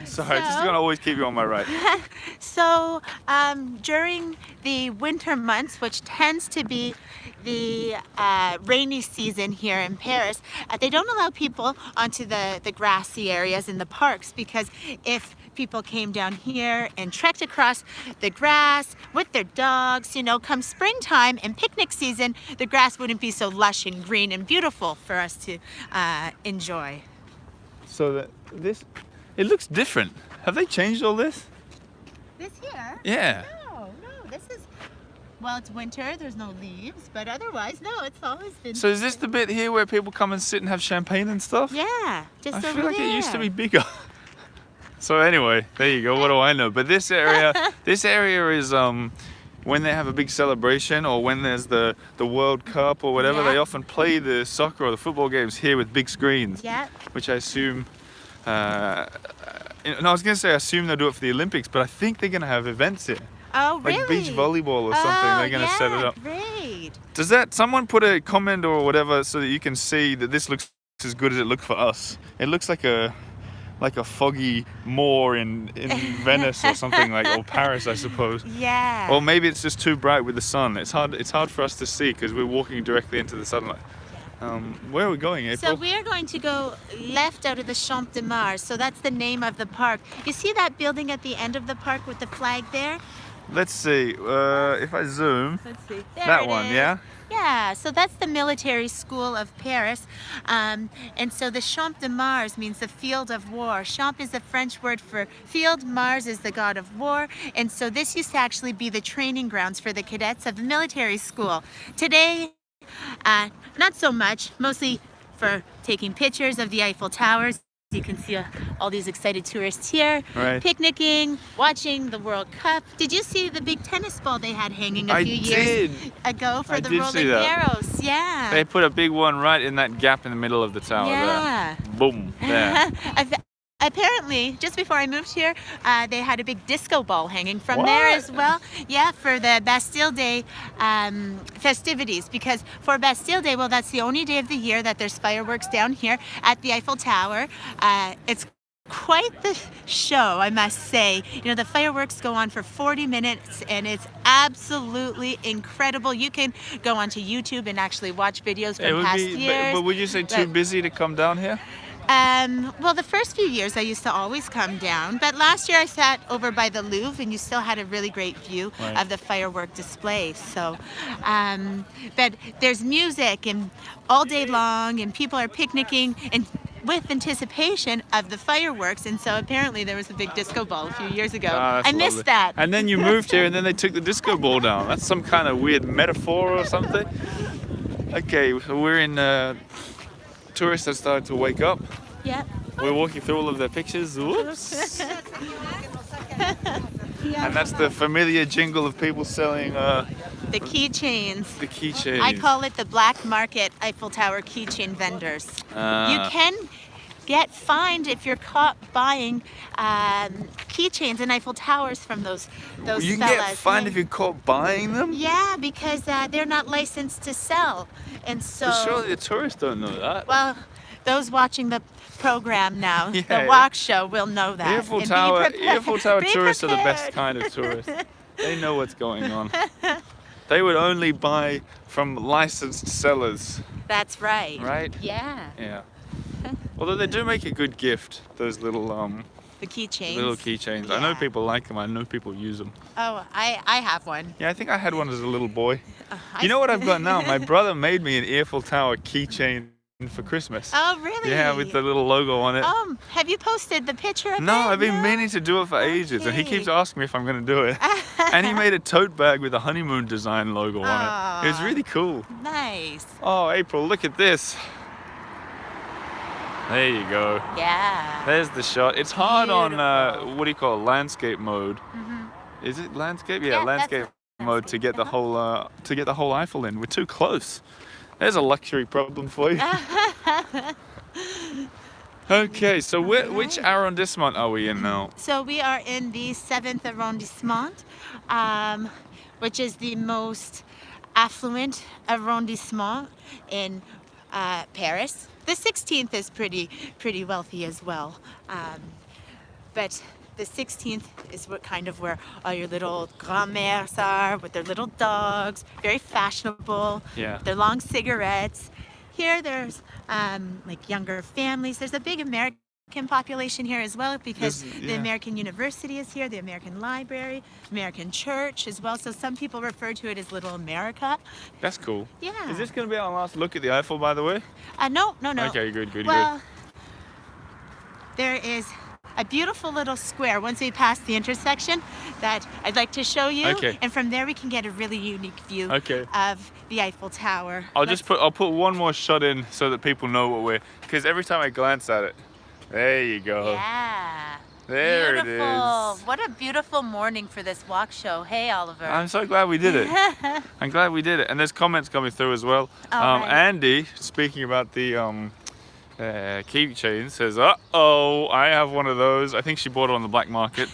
Sorry, just gonna always keep you on my right. So during the winter months, which tends to be the rainy season here in Paris, they don't allow people onto the grassy areas in the parks, because if people came down here and trekked across the grass with their dogs, you know, come springtime and picnic season, the grass wouldn't be so lush and green and beautiful for us to enjoy. So it looks different. Have they changed all this? This here? Yeah. No, this is, well, it's winter, there's no leaves, but otherwise, no, it's always been. So is this the bit here where people come and sit and have champagne and stuff? Yeah, just I over feel like there. it used to be bigger. So anyway, there you go. What do I know? But this area is when they have a big celebration, or when there's the World Cup or whatever, Yeah. they often play the soccer or the football games here with big screens. Yeah. Which I assume, and I was going to say I assume they'll do it for the Olympics, but I think they're going to have events here. Oh, really? Like beach volleyball or something. Oh, They're going to set it up. Great. Does someone put a comment or whatever so that you can see that this looks as good as it looked for us? It looks like a foggy moor in Venice or something, like, or Paris, I suppose. Yeah. Or maybe it's just too bright with the sun. It's hard for us to see because we're walking directly into the sunlight. Where are we going, April? So we are going to go left out of the Champ de Mars. So that's the name of the park. You see that building at the end of the park with the flag there? Let's see. If I zoom. Let's see. That one, yeah? Yeah, so that's the military school of Paris. And so the Champ de Mars means the field of war. Champ is the French word for field, Mars is the god of war. And so this used to actually be the training grounds for the cadets of the military school. Today, not so much, mostly for taking pictures of the Eiffel Towers. You can see all these excited tourists here, Right. picnicking, watching the World Cup. Did you see the big tennis ball they had hanging a I few years did. ago for I the did see rolling that. arrows? Yeah. They put a big one right in that gap in the middle of the tower Yeah. there. Boom. There. Apparently, just before I moved here, they had a big disco ball hanging from there What? as well. Yeah, for the Bastille Day festivities. Because for Bastille Day, well, that's the only day of the year that there's fireworks down here at the Eiffel Tower. It's quite the show, I must say. You know, the fireworks go on for 40 minutes and it's absolutely incredible. You can go onto YouTube and actually watch videos It from would past be, years. but would you say too But- busy to come down here? Well, the first few years I used to always come down, but last year I sat over by the Louvre and you still had a really great view Right. of the firework display. So, but there's music and all day long and people are picnicking and with anticipation of the fireworks, and so apparently there was a big disco ball a few years ago. Ah, that's I missed lovely. that. And then you moved here and then they took the disco ball down. That's some kind of weird metaphor or something. Okay, so we're in tourists have started to wake up. Yeah. We're walking through all of their pictures. Whoops. And that's the familiar jingle of people selling The keychains. the keychains. I call it the black market Eiffel Tower keychain vendors. You can get fined if you're caught buying keychains and Eiffel Towers from those You can fellas. get fined if you're caught buying them? Yeah, because they're not licensed to sell, and so. But surely the tourists don't know that. Well, those watching the program now, Yeah. the walk show, will know that. Eiffel And be Tower, prepared- Eiffel Tower be tourists are the best prepared. kind of tourists. They know what's going on. They would only buy from licensed sellers, That's right. right? Yeah, Yeah. Although they do make a good gift, those little the keychains. keychains. I know Yeah. people like them. I know people use them. Oh, I have one. Yeah, I think I had one as a little boy. I You know what I've got now? My brother made me an Eiffel Tower keychain for Christmas. Oh, really? Yeah, with the little logo on it. Have you posted the picture of it? No, I've been No? meaning to do it for ages, and he keeps Okay. asking me if I'm going to do it. And he made a tote bag with a honeymoon design logo on it. It was Aw. really cool. Nice. Oh, April, look at this. There you go. Yeah. There's the shot. It's hard on Beautiful. what do you call it? Landscape mode. Is it landscape? Yeah, Yeah, that's landscape mode to get the whole Eiffel in. We're too close. There's a luxury problem for you. Okay, so which arrondissement are we in now? So we are in the 7th arrondissement, which is the most affluent arrondissement in Paris. The 16th is pretty wealthy as well, but the 16th is kind of where all your little grand-mères are with their little dogs, very fashionable, Yeah. their long cigarettes. Here there's like younger families. There's a big American population here as well because the American University is here, the American Library, American Church as well. So some people refer to it as Little America. That's cool. Yeah. Is this going to be our last look at the Eiffel, by the way? No. Okay, good. Well, there is a beautiful little square once we pass the intersection that I'd like to show you. Okay. And from there we can get a really unique view Okay. of the Eiffel Tower. I'll put one more shot in so that people know what we're, because every time I glance at it, there you go. Yeah. There Beautiful. it is. What a beautiful morning for this walk show. Hey, Oliver. I'm so glad we did it. I'm glad we did it. And there's comments coming through as well. Right. Andy, speaking about the keychain, says, uh-oh, I have one of those. I think she bought it on the black market.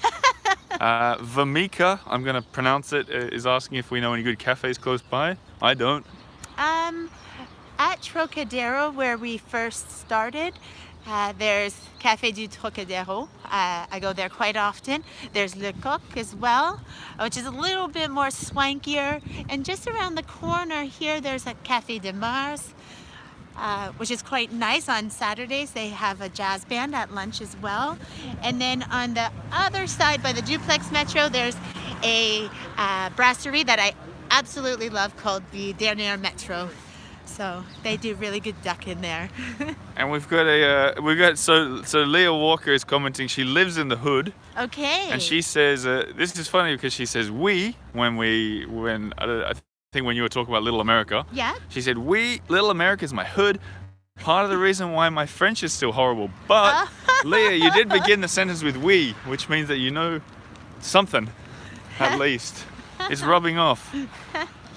Vamika, I'm going to pronounce it, is asking if we know any good cafes close by. I don't. At Trocadero, where we first started, there's Café du Trocadero. I go there quite often. There's Le Coq as well, which is a little bit more swankier. And just around the corner here, there's a Café de Mars, which is quite nice. On Saturdays, they have a jazz band at lunch as well. And then on the other side, by the Duplex Metro, there's a brasserie that I absolutely love called the Dernier Metro. So they do really good duck in there. And so Leah Walker is commenting, she lives in the hood. Okay. And she says, this is funny because she says when I think when you were talking about Little America. Yeah. She said, Little America is my hood. Part of the reason why my French is still horrible. But Leah, you did begin the sentence with we, which means that you know something, at least. It's rubbing off.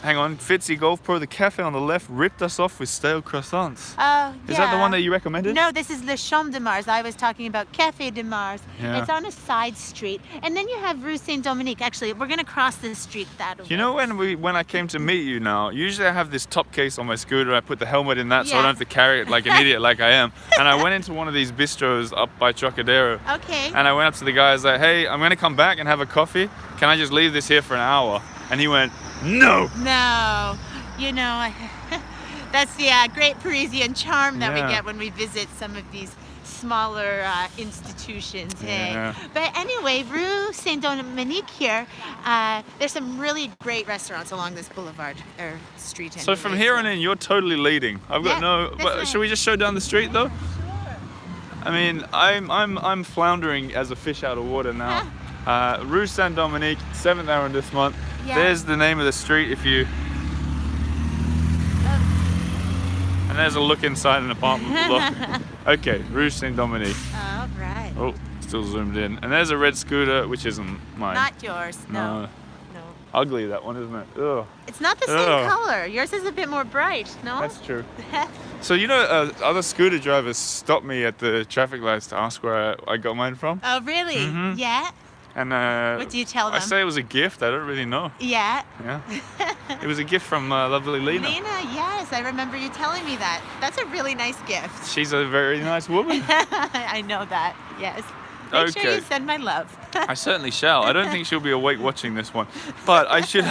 Hang on, Fitzy Golf Pro, the cafe on the left ripped us off with stale croissants. Oh, Is that the one that you recommended? No, this is Le Champ de Mars. I was talking about Café de Mars. Yeah. It's on a side street. And then you have Rue Saint-Dominique. Actually, we're going to cross this street that way. You know when I came to meet you now, usually I have this top case on my scooter, I put the helmet in that so I don't have to carry it like an idiot like I am. And I went into one of these bistros up by Trocadero. Okay. And I went up to the guy, I was like, hey, I'm going to come back and have a coffee. Can I just leave this here for an hour? And he went, no. No. You know, that's the great Parisian charm that we get when we visit some of these smaller institutions. Yeah. Hey? But anyway, Rue Saint-Dominique here, there's some really great restaurants along this boulevard or street. So from here on in, you're totally leading. I've got but should we just show down the street though? I mean, I'm floundering as a fish out of water now. Rue Saint-Dominique, 7th arrondissement. Yeah. There's the name of the street if you... And there's a look inside an apartment block. Okay, Rue Saint-Dominique. All right. Oh, still zoomed in. And there's a red scooter, which isn't mine. Not yours, no. Ugly, that one, isn't it? Ugh. It's not the same color. Yours is a bit more bright, no? That's true. So, you know, other scooter drivers stopped me at the traffic lights to ask where I got mine from. Oh, really? Mm-hmm. Yeah? And what do you tell them? I say it was a gift. I don't really know. Yeah. Yeah. It was a gift from lovely Lena. Lena, yes, I remember you telling me that. That's a really nice gift. She's a very nice woman. I know that, yes. Make sure you send my love. I certainly shall. I don't think she'll be awake watching this one. But I should...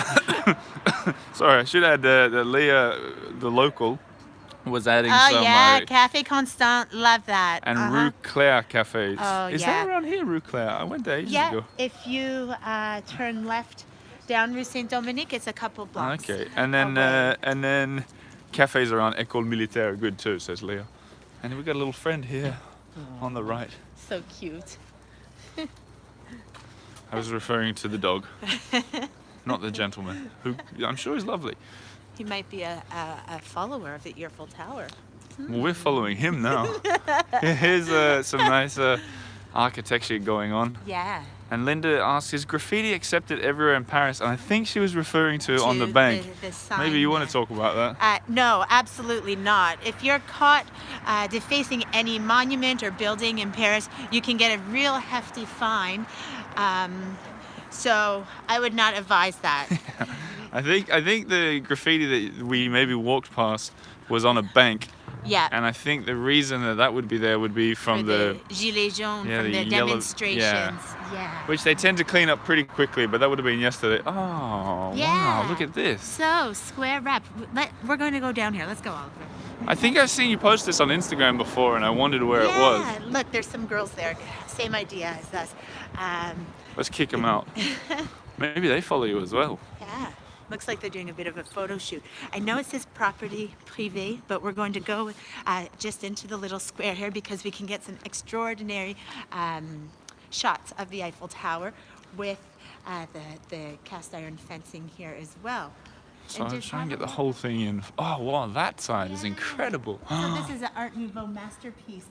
Sorry, I should add that Leah, the local, was adding some... Oh, yeah, Café Constant, love that. And Rue Claire cafes. Oh, Is that around here, Rue Claire? I went there ages ago. If you turn left down Rue Saint-Dominique, it's a couple blocks. Okay, and then cafes around École Militaire are good too, says Leah. And we've got a little friend here on the right. So cute. I was referring to the dog, not the gentleman, who I'm sure is lovely. He might be a follower of the Earful Tower. Well, we're following him now. Here's some nice architecture going on. Yeah. And Linda asks, is graffiti accepted everywhere in Paris? And I think she was referring to on the bank. The sign Maybe you want there. to talk about that? No, absolutely not. If you're caught defacing any monument or building in Paris, you can get a real hefty fine. So I would not advise that. I think the graffiti that we maybe walked past was on a bank, Yeah. And I think the reason that that would be there would be from For the Gilets jaunes, yeah, from the the yellow- demonstrations. Yeah. which they tend to clean up pretty quickly, but that would have been yesterday. Oh, wow, look at this. So, square wrap. We're going to go down here. Let's go, Oliver. I think I've seen you post this on Instagram before, and I wondered where it was. Yeah, look, there's some girls there. Same idea as us. Let's kick them out. Maybe they follow you as well. Yeah, looks like they're doing a bit of a photo shoot. I know it says property privé, but we're going to go just into the little square here because we can get some extraordinary shots of the Eiffel Tower with the cast iron fencing here as well. So I'm trying to get the whole thing in. Oh, wow, that side is incredible. So this is an Art Nouveau masterpiece,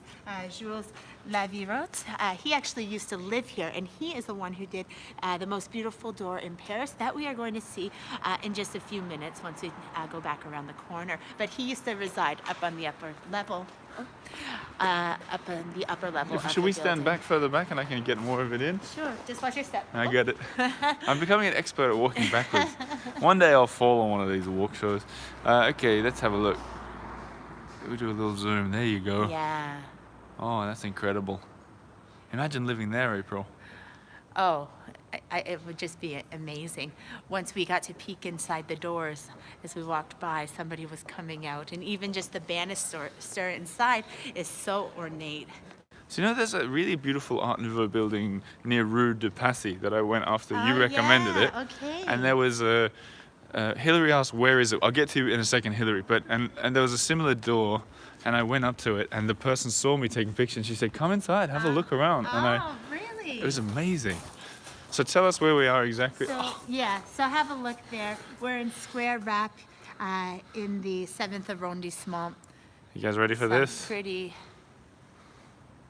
Jules Lavirotte. He actually used to live here, and he is the one who did the most beautiful door in Paris that we are going to see in just a few minutes once we go back around the corner. But he used to reside up on the upper level. Up in the upper level. Should we stand back further back and I can get more of it in? Sure, just watch your step. I get it. I'm becoming an expert at walking backwards. One day I'll fall on one of these walk shows. Okay, let's have a look. We do a little zoom. There you go. Yeah. Oh, that's incredible. Imagine living there, April. Oh, it would just be amazing. Once we got to peek inside the doors, as we walked by, somebody was coming out, and even just the banister inside is so ornate. So you know, there's a really beautiful Art Nouveau building near Rue de Passy that I went after you recommended it. Okay. And there was a Hillary asked, "Where is it?" I'll get to you in a second, Hillary. But and there was a similar door, and I went up to it, and the person saw me taking pictures, and she said, "Come inside, have a look around." And really? it was amazing. So tell us where we are exactly. So, yeah, so have a look there. We're in Square Wrap in the 7th arrondissement. You guys ready for Some this? pretty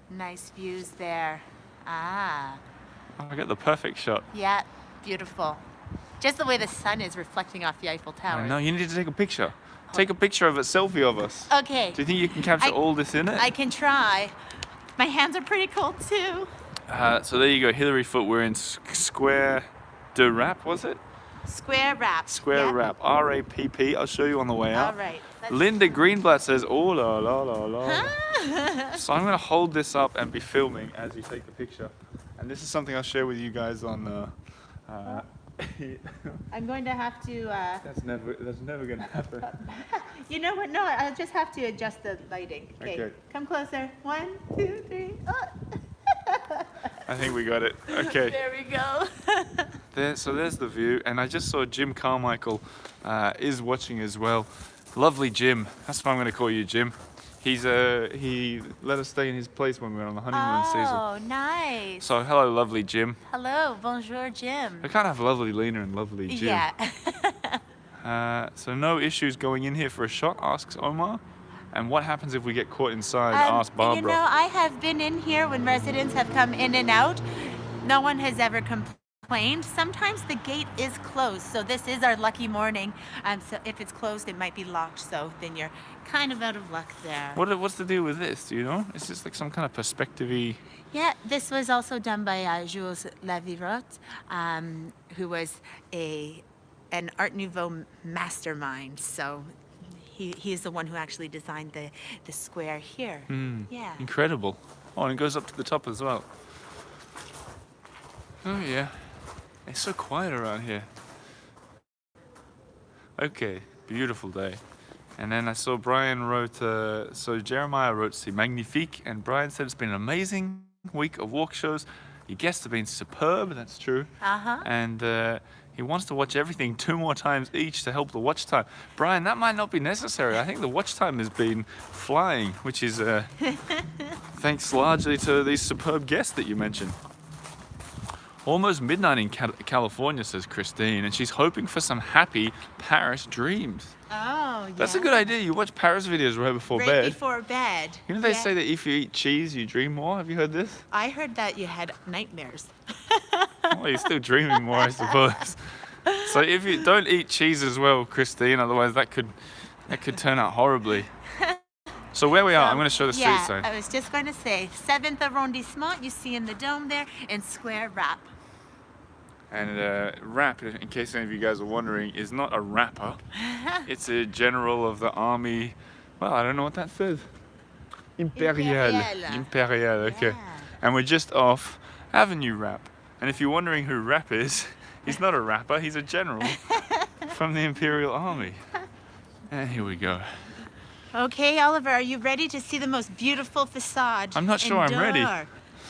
nice views there. Ah, Oh, I got the perfect shot. yeah, beautiful. Just the way the sun is reflecting off the Eiffel Tower. No, you need to take a picture. Take a picture of it, selfie of us. Okay. Do you think you can capture all this in it? I can try. My hands are pretty cold too. So there you go, Hillary Foot. We're in Square de Rap, was it? Square Wrap. Square yeah. Rap, R-A-P-P. I'll show you on the way out. All right. Linda Greenblatt says, "Oh la la la la." So I'm gonna hold this up and be filming as you take the picture. And this is something I'll share with you guys on. I'm going to have to. That's never gonna happen. You know what? No, I'll just have to adjust the lighting. Okay. Come closer. 1, 2, 3. Oh. I think we got it. Okay. There we go. So there's the view, and I just saw Jim Carmichael is watching as well. Lovely Jim. That's why I'm going to call you Jim. He let us stay in his place when we were on the honeymoon season. Oh, nice. So hello, lovely Jim. Hello, bonjour, Jim. I can't have lovely Lena and lovely Jim. Yeah. So no issues going in here for a shot, asks Omar. And what happens if we get caught inside? Ask Barbara. You know, I have been in here when residents have come in and out. No one has ever complained. Sometimes the gate is closed, so this is our lucky morning. So if it's closed, it might be locked, so then you're kind of out of luck there. What's the deal with this? Do you know? Is this like some kind of perspective-y? Yeah, this was also done by Jules Lavirotte, who was an Art Nouveau mastermind. So he's the one who actually designed the square here. Yeah. Incredible. Oh, and it goes up to the top as well. Oh yeah. It's so quiet around here. Okay, beautiful day. And then I saw Brian wrote, so Jeremiah wrote "C'est magnifique," and Brian said it's been an amazing week of walk shows. Your guests have been superb, that's true. And he wants to watch everything 2 more times each to help the watch time. Brian, that might not be necessary. I think the watch time has been flying, which is thanks largely to these superb guests that you mentioned. Almost midnight in California, says Christine, and she's hoping for some happy Paris dreams. Oh, yeah. That's a good idea. You watch Paris videos right before bed. Right before bed. You know they say that if you eat cheese, you dream more. Have you heard this? I heard that you had nightmares. Well, you're still dreaming more, I suppose. So if you don't eat cheese as well, Christine, otherwise that could turn out horribly. So where we are, I'm going to show the street sign. I was just going to say, 7th arrondissement, you see in the dome there, in Square Wrap. And Rap, in case any of you guys are wondering, is not a rapper. It's a general of the army Well, I don't know what that says. Imperial. Imperial. Imperial, okay. Yeah. And we're just off Avenue Rap. And if you're wondering who Rap is, he's not a rapper, he's a general from the Imperial Army. And here we go. Okay, Oliver, are you ready to see the most beautiful facade? I'm not sure I'm ready.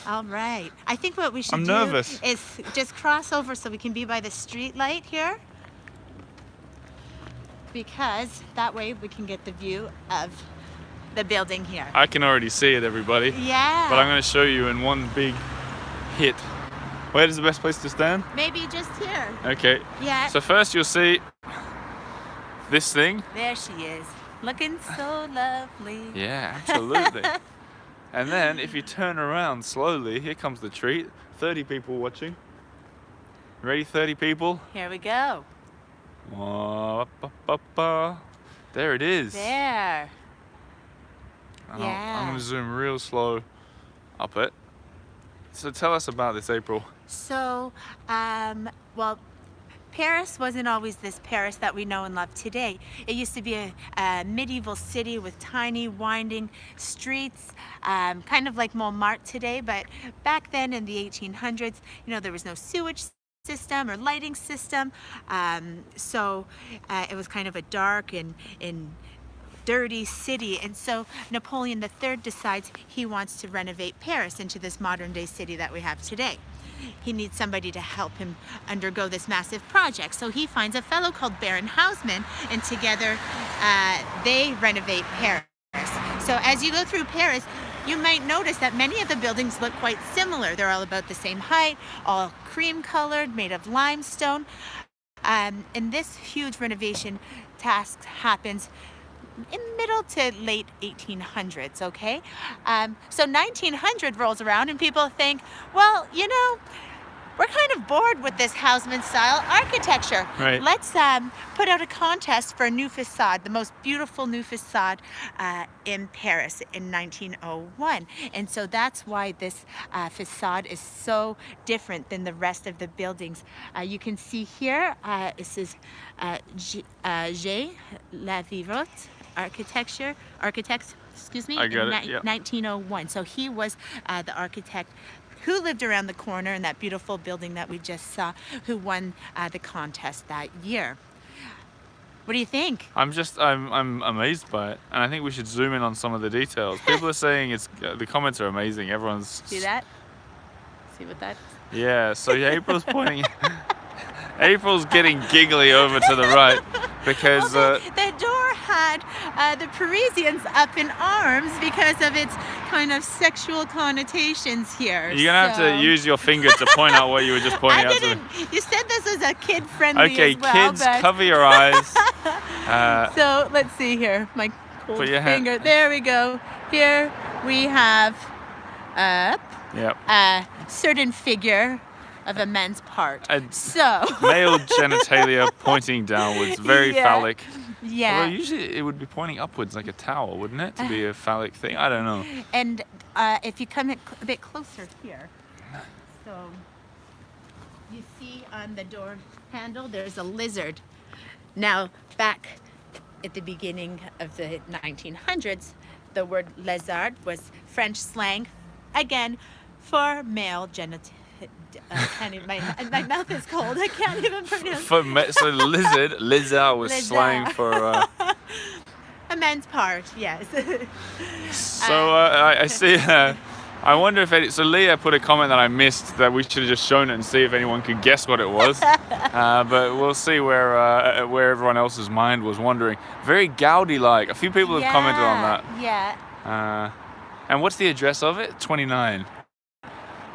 All right. I think what we should I'm do nervous. is just cross over so we can be by the street light here. Because that way we can get the view of the building here. I can already see it, everybody. Yeah. But I'm going to show you in one big hit. Where's the best place to stand? Maybe just here. Okay. Yeah. So first you'll see this thing. There she is. Looking so lovely. Yeah, absolutely. And then if you turn around slowly, here comes the treat. 30 people watching. Ready, 30 people? Here we go. There it is. There. And Yeah. I'm going to zoom real slow up it. So tell us about this, April. So, well, Paris wasn't always this Paris that we know and love today. It used to be a medieval city with tiny, winding streets, kind of like Montmartre today, but back then in the 1800s, you know, there was no sewage system or lighting system, so it was kind of a dark and dirty city. And so Napoleon III decides he wants to renovate Paris into this modern day city that we have today. He needs somebody to help him undergo this massive project. So he finds a fellow called Baron Haussmann, and together they renovate Paris. So as you go through Paris, you might notice that many of the buildings look quite similar. They're all about the same height, all cream colored, made of limestone. And this huge renovation task happens in middle to late 1800s, okay? So 1900 rolls around and people think, well, you know, we're kind of bored with this Haussmann style architecture. Right. Let's put out a contest for a new facade, the most beautiful new facade in Paris in 1901. And so that's why this facade is so different than the rest of the buildings. You can see here, this is J. La Vivot architect, excuse me, I got in it, yep. 1901. So he was the architect who lived around the corner in that beautiful building that we just saw, who won the contest that year. What do you think? I'm amazed by it, and I think we should zoom in on some of the details. People are saying the comments are amazing. Everyone's See that? See what that? Yeah. So April's pointing. April's getting giggly over to the right because Well, the door had the Parisians up in arms because of its kind of sexual connotations here. you're gonna have to use your finger to point out what you were just pointing I out to didn't. me. You said this was a kid-friendly Okay, as well, kids, but... cover your eyes. So let's see here. My cold Put your hand- finger. There we go. Here we have Yep. a certain figure of a man's part. So Male genitalia pointing downwards, very Yeah. phallic. yeah. Although usually it would be pointing upwards like a tower, wouldn't it? To be a phallic thing. I don't know. And if you come a bit closer here, so you see on the door handle there's a lizard. Now, back at the beginning of the 1900s, the word lézard was French slang, again, for male genital. My mouth is cold. I can't even pronounce. So lizard was Lizard. slang for. A man's part, yes. So I see. I wonder if so Leah put a comment that I missed that we should have just shown it and see if anyone could guess what it was. But we'll see where everyone else's mind was wandering. Very Gaudi-like. A few people have commented on that. Yeah. And what's the address of it? 29.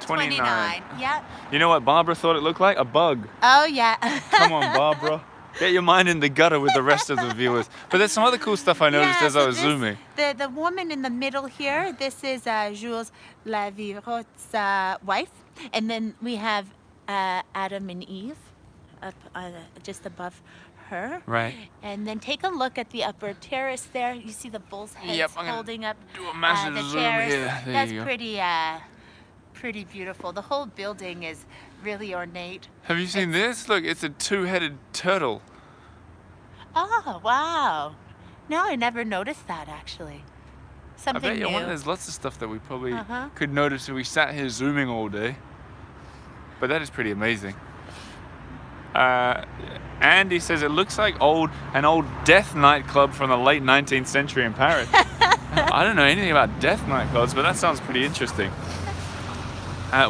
29. Yeah. You know what Barbara thought it looked like? A bug. Oh yeah. Come on, Barbara. Get your mind in the gutter with the rest of the viewers. But there's some other cool stuff I noticed as I was zooming. The woman in the middle here, this is Jules La Vivot's wife. And then we have Adam and Eve up just above her. Right. And then take a look at the upper terrace there. You see the bull's heads Yep, I'm gonna holding up do a massive the zoom terrace. here. There That's you go. pretty beautiful. The whole building is really ornate. Have you seen this? Look, it's a two-headed turtle. Oh, wow. No, I never noticed that actually. I Something bet you new. there's lots of stuff that we probably Uh-huh. could notice if we sat here zooming all day. But that is pretty amazing. Andy says it looks like an old death nightclub from the late 19th century in Paris. I don't know anything about death nightclubs, but that sounds pretty interesting.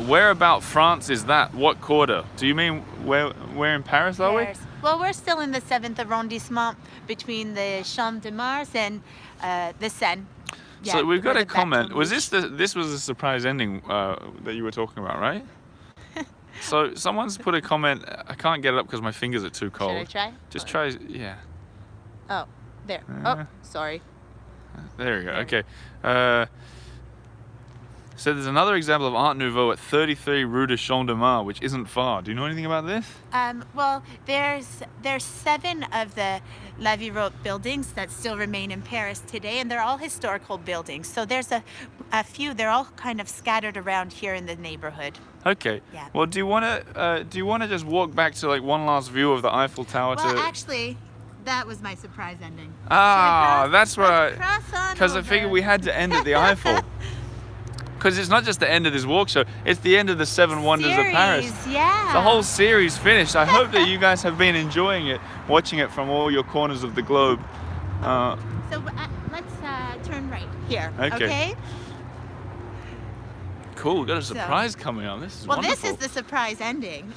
Where about France is that? What quarter? Do you mean where in Paris are we? Paris. Well, we're still in the 7th arrondissement between the Champ de Mars and the Seine. Yeah, So we've got where a the comment. Baton Was Rouge- this was a surprise ending that you were talking about, right? So someone's put a comment. I can't get it up because my fingers are too cold. Should I try? Just try, yeah. Oh, there. Uh. Oh, sorry. There we go. Okay. So there's another example of Art Nouveau at 33 Rue de Champ de Mars, which isn't far. Do you know anything about this? Well, there's 7 of the La Virotte buildings that still remain in Paris today, and they're all historical buildings. So there's a few. They're all kind of scattered around here in the neighborhood. Okay. Yeah. Well, do you want to just walk back to like one last view of the Eiffel Tower? Well, actually, that was my surprise ending. That's right. Because Because I figured we had to end at the Eiffel. Because it's not just the end of this walk show; it's the end of the 7 Wonders of Paris. Yeah. The whole series finished. I hope that you guys have been enjoying it, watching it from all your corners of the globe. So let's turn right here. Okay. Okay. Cool, we've got a surprise coming up. This is Well, wonderful. this is the surprise ending.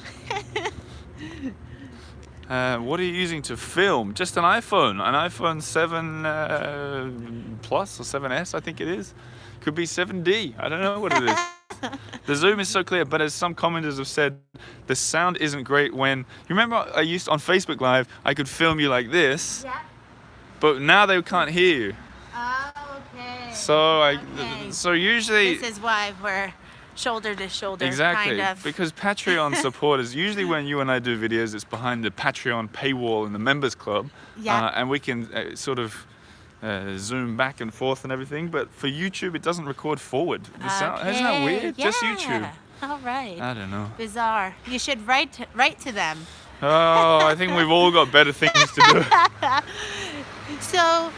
What are you using to film? Just an iPhone 7 Plus or 7S, I think it is. Could be 7D. I don't know what it is. The zoom is so clear, but as some commenters have said, the sound isn't great when. You remember I used on Facebook Live, I could film you like this, Yeah. but now they can't hear you. Oh, okay. So usually. This is why we're shoulder to shoulder. Exactly, Kind of. because Patreon supporters, usually when you and I do videos, it's behind the Patreon paywall in the members club, Yeah. and we can sort of zoom back and forth and everything, but for YouTube it doesn't record forward. The sound, isn't that weird? Yeah. Just YouTube. All right. I don't know. Bizarre. You should write to them. Oh, I think we've all got better things to do. So,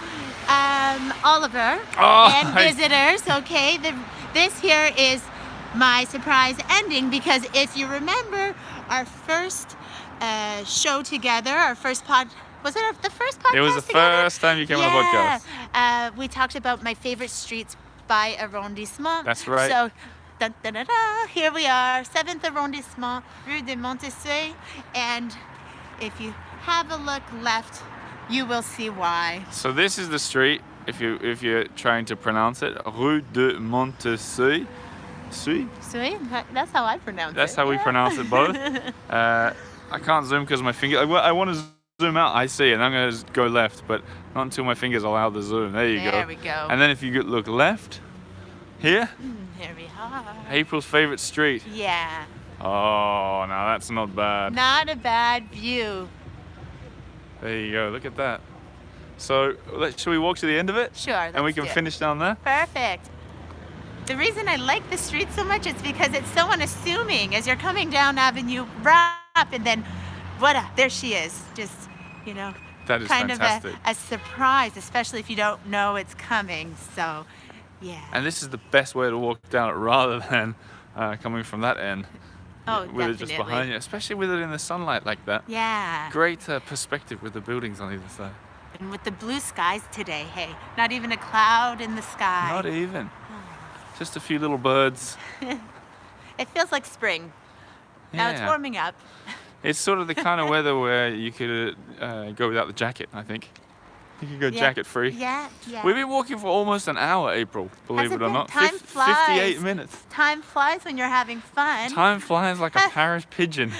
Oliver Oh, and visitors, okay, this here is my surprise ending because if you remember our first show together, our first was it the first podcast It was the together? first time you came on the podcast. We talked about my favorite streets by arrondissement. That's right. So, dun, dun, dun, dun, here we are, 7th arrondissement, Rue de Montessuie, and if you have a look left, you will see why. So this is the street, if you're trying to pronounce it, Rue de Montessuie. See? That's how I pronounce it. That's how we pronounce it both. I can't zoom because my finger. I want to zoom out. I see it, and I'm going to go left, but not until my fingers allow the zoom. There you go. There we go. And then if you look left, here, Here we are. April's favorite street. Yeah. Oh, now that's not bad. Not a bad view. There you go. Look at that. So, should we walk to the end of it? Sure. And we let's can do it. finish down there. Perfect. The reason I like the street so much is because it's so unassuming. As you're coming down Avenue Rap, and then, voila, there she is. Just, That is kind fantastic. of a surprise, especially if you don't know it's coming. So, yeah. And this is the best way to walk down it rather than coming from that end. Oh, with definitely. it just behind you, especially with it in the sunlight like that. Yeah. Great perspective with the buildings on either side. And with the blue skies today, hey, not even a cloud in the sky. Not even. Just a few little birds. It feels like spring. Now it's Yeah. warming up. It's sort of the kind of weather where you could go without the jacket, I think. You could go Yeah. jacket free. Yeah, yeah. We've been walking for almost an hour, April, believe Hasn't it or it? not. Time flies. 58 minutes. Time flies when you're having fun. Time flies like a Paris pigeon.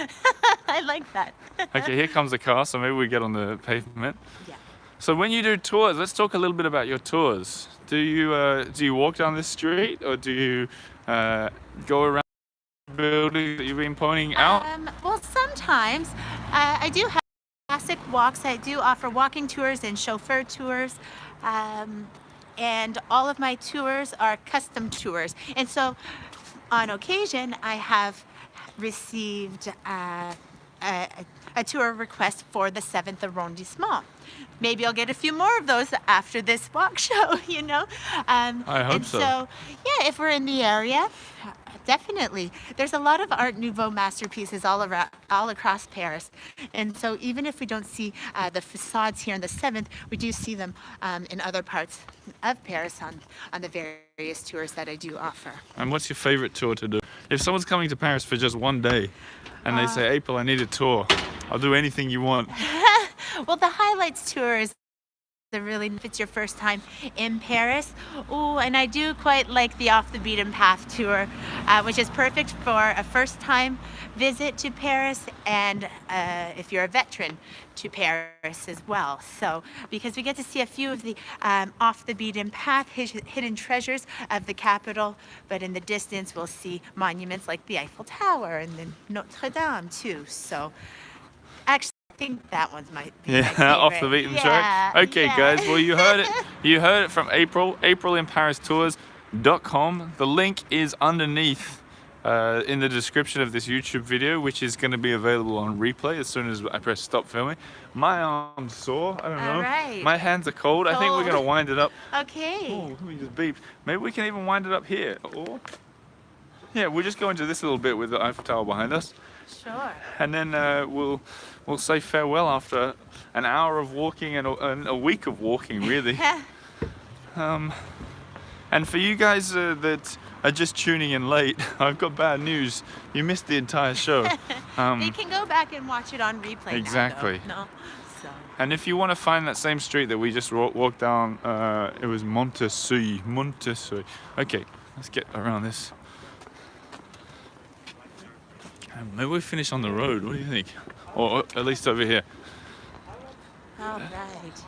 I like that. Okay, here comes a car, so maybe we get on the pavement. Yeah. So when you do tours, let's talk a little bit about your tours. Do you walk down this street, or do you go around the building that you've been pointing out? Well, sometimes I do have classic walks. I do offer walking tours and chauffeur tours. And all of my tours are custom tours. And so on occasion, I have received a tour request for the 7th arrondissement. Maybe I'll get a few more of those after this walk show, you know? I hope so. So, yeah, if we're in the area, definitely. There's a lot of Art Nouveau masterpieces all across Paris. And so even if we don't see the facades here in the 7th, we do see them in other parts of Paris on the various tours that I do offer. And what's your favorite tour to do? If someone's coming to Paris for just one day and they say, April, I need a tour, I'll do anything you want. Well, the highlights tour is really, if it's your first time in Paris. Oh, and I do quite like the Off the Beaten Path tour, which is perfect for a first time visit to Paris, and if you're a veteran, to Paris as well. So, because we get to see a few of the off the beaten path hidden treasures of the capital, but in the distance we'll see monuments like the Eiffel Tower and then Notre Dame too. So, actually, I think that one's my favorite. Off the beaten track. Okay, guys. Well, you heard it. You heard it from April. AprilinParisTours.com. The link is underneath in the description of this YouTube video, which is going to be available on replay as soon as I press stop filming. My arm's sore. I don't know. Right. My hands are cold. I think we're going to wind it up. Okay. Oh, we just beeped. Maybe we can even wind it up here. Or yeah, we'll just go into this little bit with the Eiffel Tower behind us. Sure. And then we'll say farewell after an hour of walking and a week of walking, really. And for you guys that are just tuning in late, I've got bad news. You missed the entire show. They can go back and watch it on replay. Exactly. Now, so. And if you want to find that same street that we just walked down, it was Montmartre. Okay, let's get around this. Maybe we finish on the road. What do you think? Or at least over here. All right.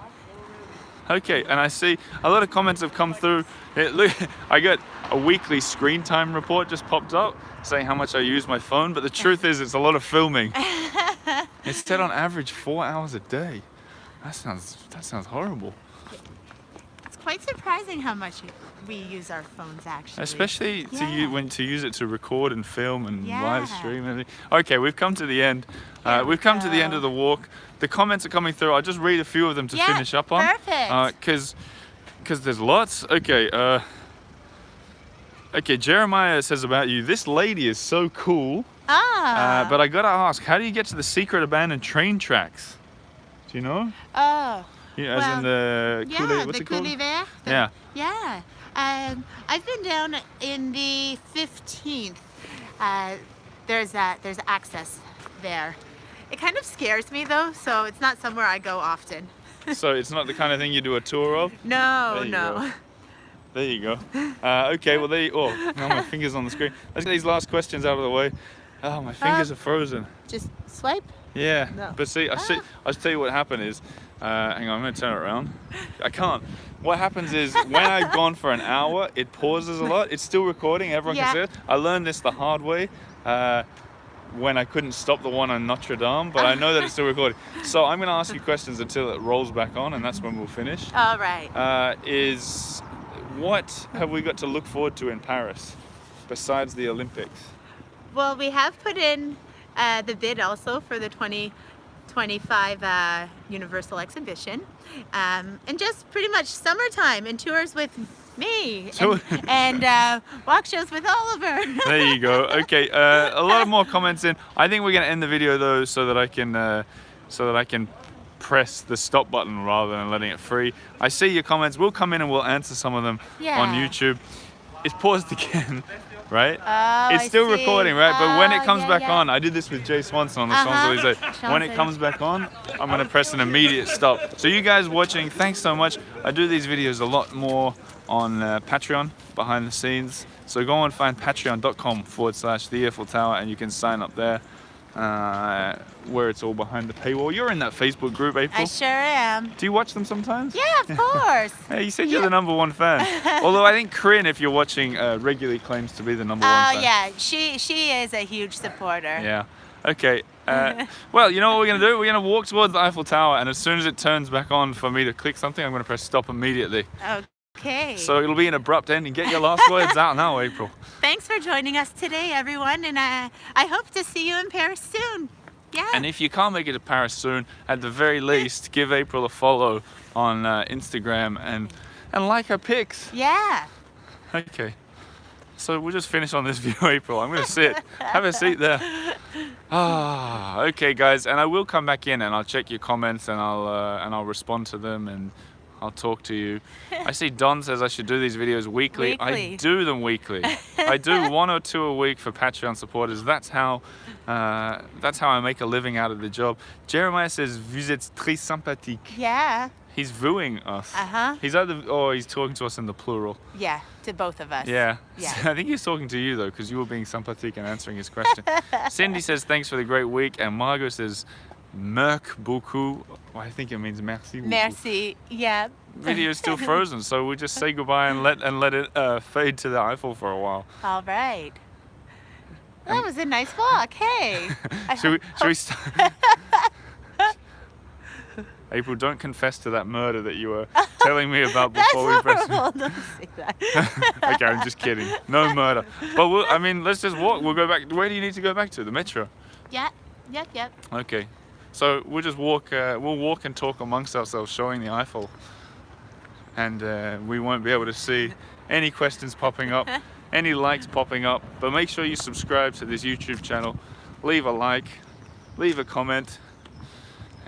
Okay, and I see a lot of comments have come through. I got a weekly screen time report just popped up saying how much I use my phone, but the truth is it's a lot of filming. It's said on average 4 hours a day. That sounds horrible. It's quite surprising how much we use our phones, actually. Especially to use it to record and film and live stream and everything. Okay, we've come to the end. We've come to the end of the walk. The comments are coming through. I'll just read a few of them to finish up on. Perfect. Because there's lots. Okay. Okay. Jeremiah says about you. This lady is so cool. But I gotta ask, how do you get to the secret abandoned train tracks? Do you know? Oh. Yeah, as in the what's the it called? Couleuvert. Yeah. Yeah. I've been down in the 15th. There's access there. It kind of scares me though, so it's not somewhere I go often. So it's not the kind of thing you do a tour of? No. There you go. Okay, well now my finger's on the screen. Let's get these last questions out of the way. Oh, my fingers are frozen. Just swipe? Yeah, No. but see, I'll tell you what happened is, hang on, I'm going to turn it around. I can't. What happens is, when I've gone for an hour, it pauses a lot. It's still recording, everyone can see it. I learned this the hard way when I couldn't stop the one on Notre Dame, but I know that it's still recording. So I'm going to ask you questions until it rolls back on, and that's when we'll finish. All right. What have we got to look forward to in Paris, besides the Olympics? Well, we have put in the bid also for the 2025 Universal Exhibition, and just pretty much summertime and tours with me and walk shows with Oliver. There you go. Okay, a lot of more comments in. I think we're going to end the video though, so that I can press the stop button rather than letting it free. I see your comments. We'll come in and we'll answer some of them on YouTube. It's paused again. Right? It's still recording, right? But when it comes back on, I did this with Jay Swanson on the Champs-Elysees. When it comes back on, I'm going to press an immediate stop. So you guys watching, thanks so much. I do these videos a lot more on Patreon, behind the scenes. So go and find patreon.com/the Eiffel Tower and you can sign up there. Where it's all behind the paywall. You're in that Facebook group, April. I sure am. Do you watch them sometimes? Yeah, of course. Hey, you said you're the #1 fan. Although I think Corinne, if you're watching, regularly claims to be the #1 fan. Oh yeah, she is a huge supporter. Yeah. Okay. Well, you know what we're going to do? We're going to walk towards the Eiffel Tower, and as soon as it turns back on for me to click something, I'm going to press stop immediately. Okay. So it'll be an abrupt ending. Get your last words out now, April. Thanks for joining us today, everyone, and I hope to see you in Paris soon. Yeah. And if you can't make it to Paris soon, at the very least, give April a follow on Instagram and like her pics. Yeah. Okay. So we'll just finish on this view, April. I'm going to sit. Have a seat there. Okay, guys. And I will come back in and I'll check your comments and I'll respond to them and I'll talk to you. I see Don says I should do these videos weekly. I do them weekly. I do 1 or 2 a week for Patreon supporters. That's how I make a living out of the job. Jeremiah says, "Vous êtes très sympathique." Yeah. He's wooing us. He's he's talking to us in the plural. Yeah, to both of us. Yeah. Yeah. I think he's talking to you though, because you were being sympathetic and answering his question. Cindy says thanks for the great week, and Margot says merc beaucoup. Well, I think it means merci beaucoup. Merci. Yeah. Video's still frozen, so we'll just say goodbye and let it fade to the Eiffel for a while. All right. That was a nice walk. Hey. Should we start? April, don't confess to that murder that you were telling me about before we pressed. Don't say that. Okay, I'm just kidding. No murder. But let's just walk. We'll go back. Where do you need to go back to? The metro? Yeah. Yep. Okay. So we'll just walk. We'll walk and talk amongst ourselves, showing the Eiffel. And we won't be able to see any questions popping up, any likes popping up. But make sure you subscribe to this YouTube channel. Leave a like. Leave a comment.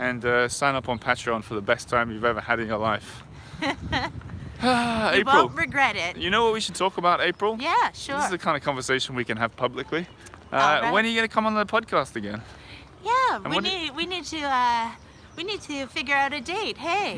And sign up on Patreon for the best time you've ever had in your life. You April, won't regret it. you know what we should talk about, April? Yeah, sure. This is the kind of conversation we can have publicly. Right. When are you going to come on the podcast again? Yeah, And we need to figure out a date. Hey.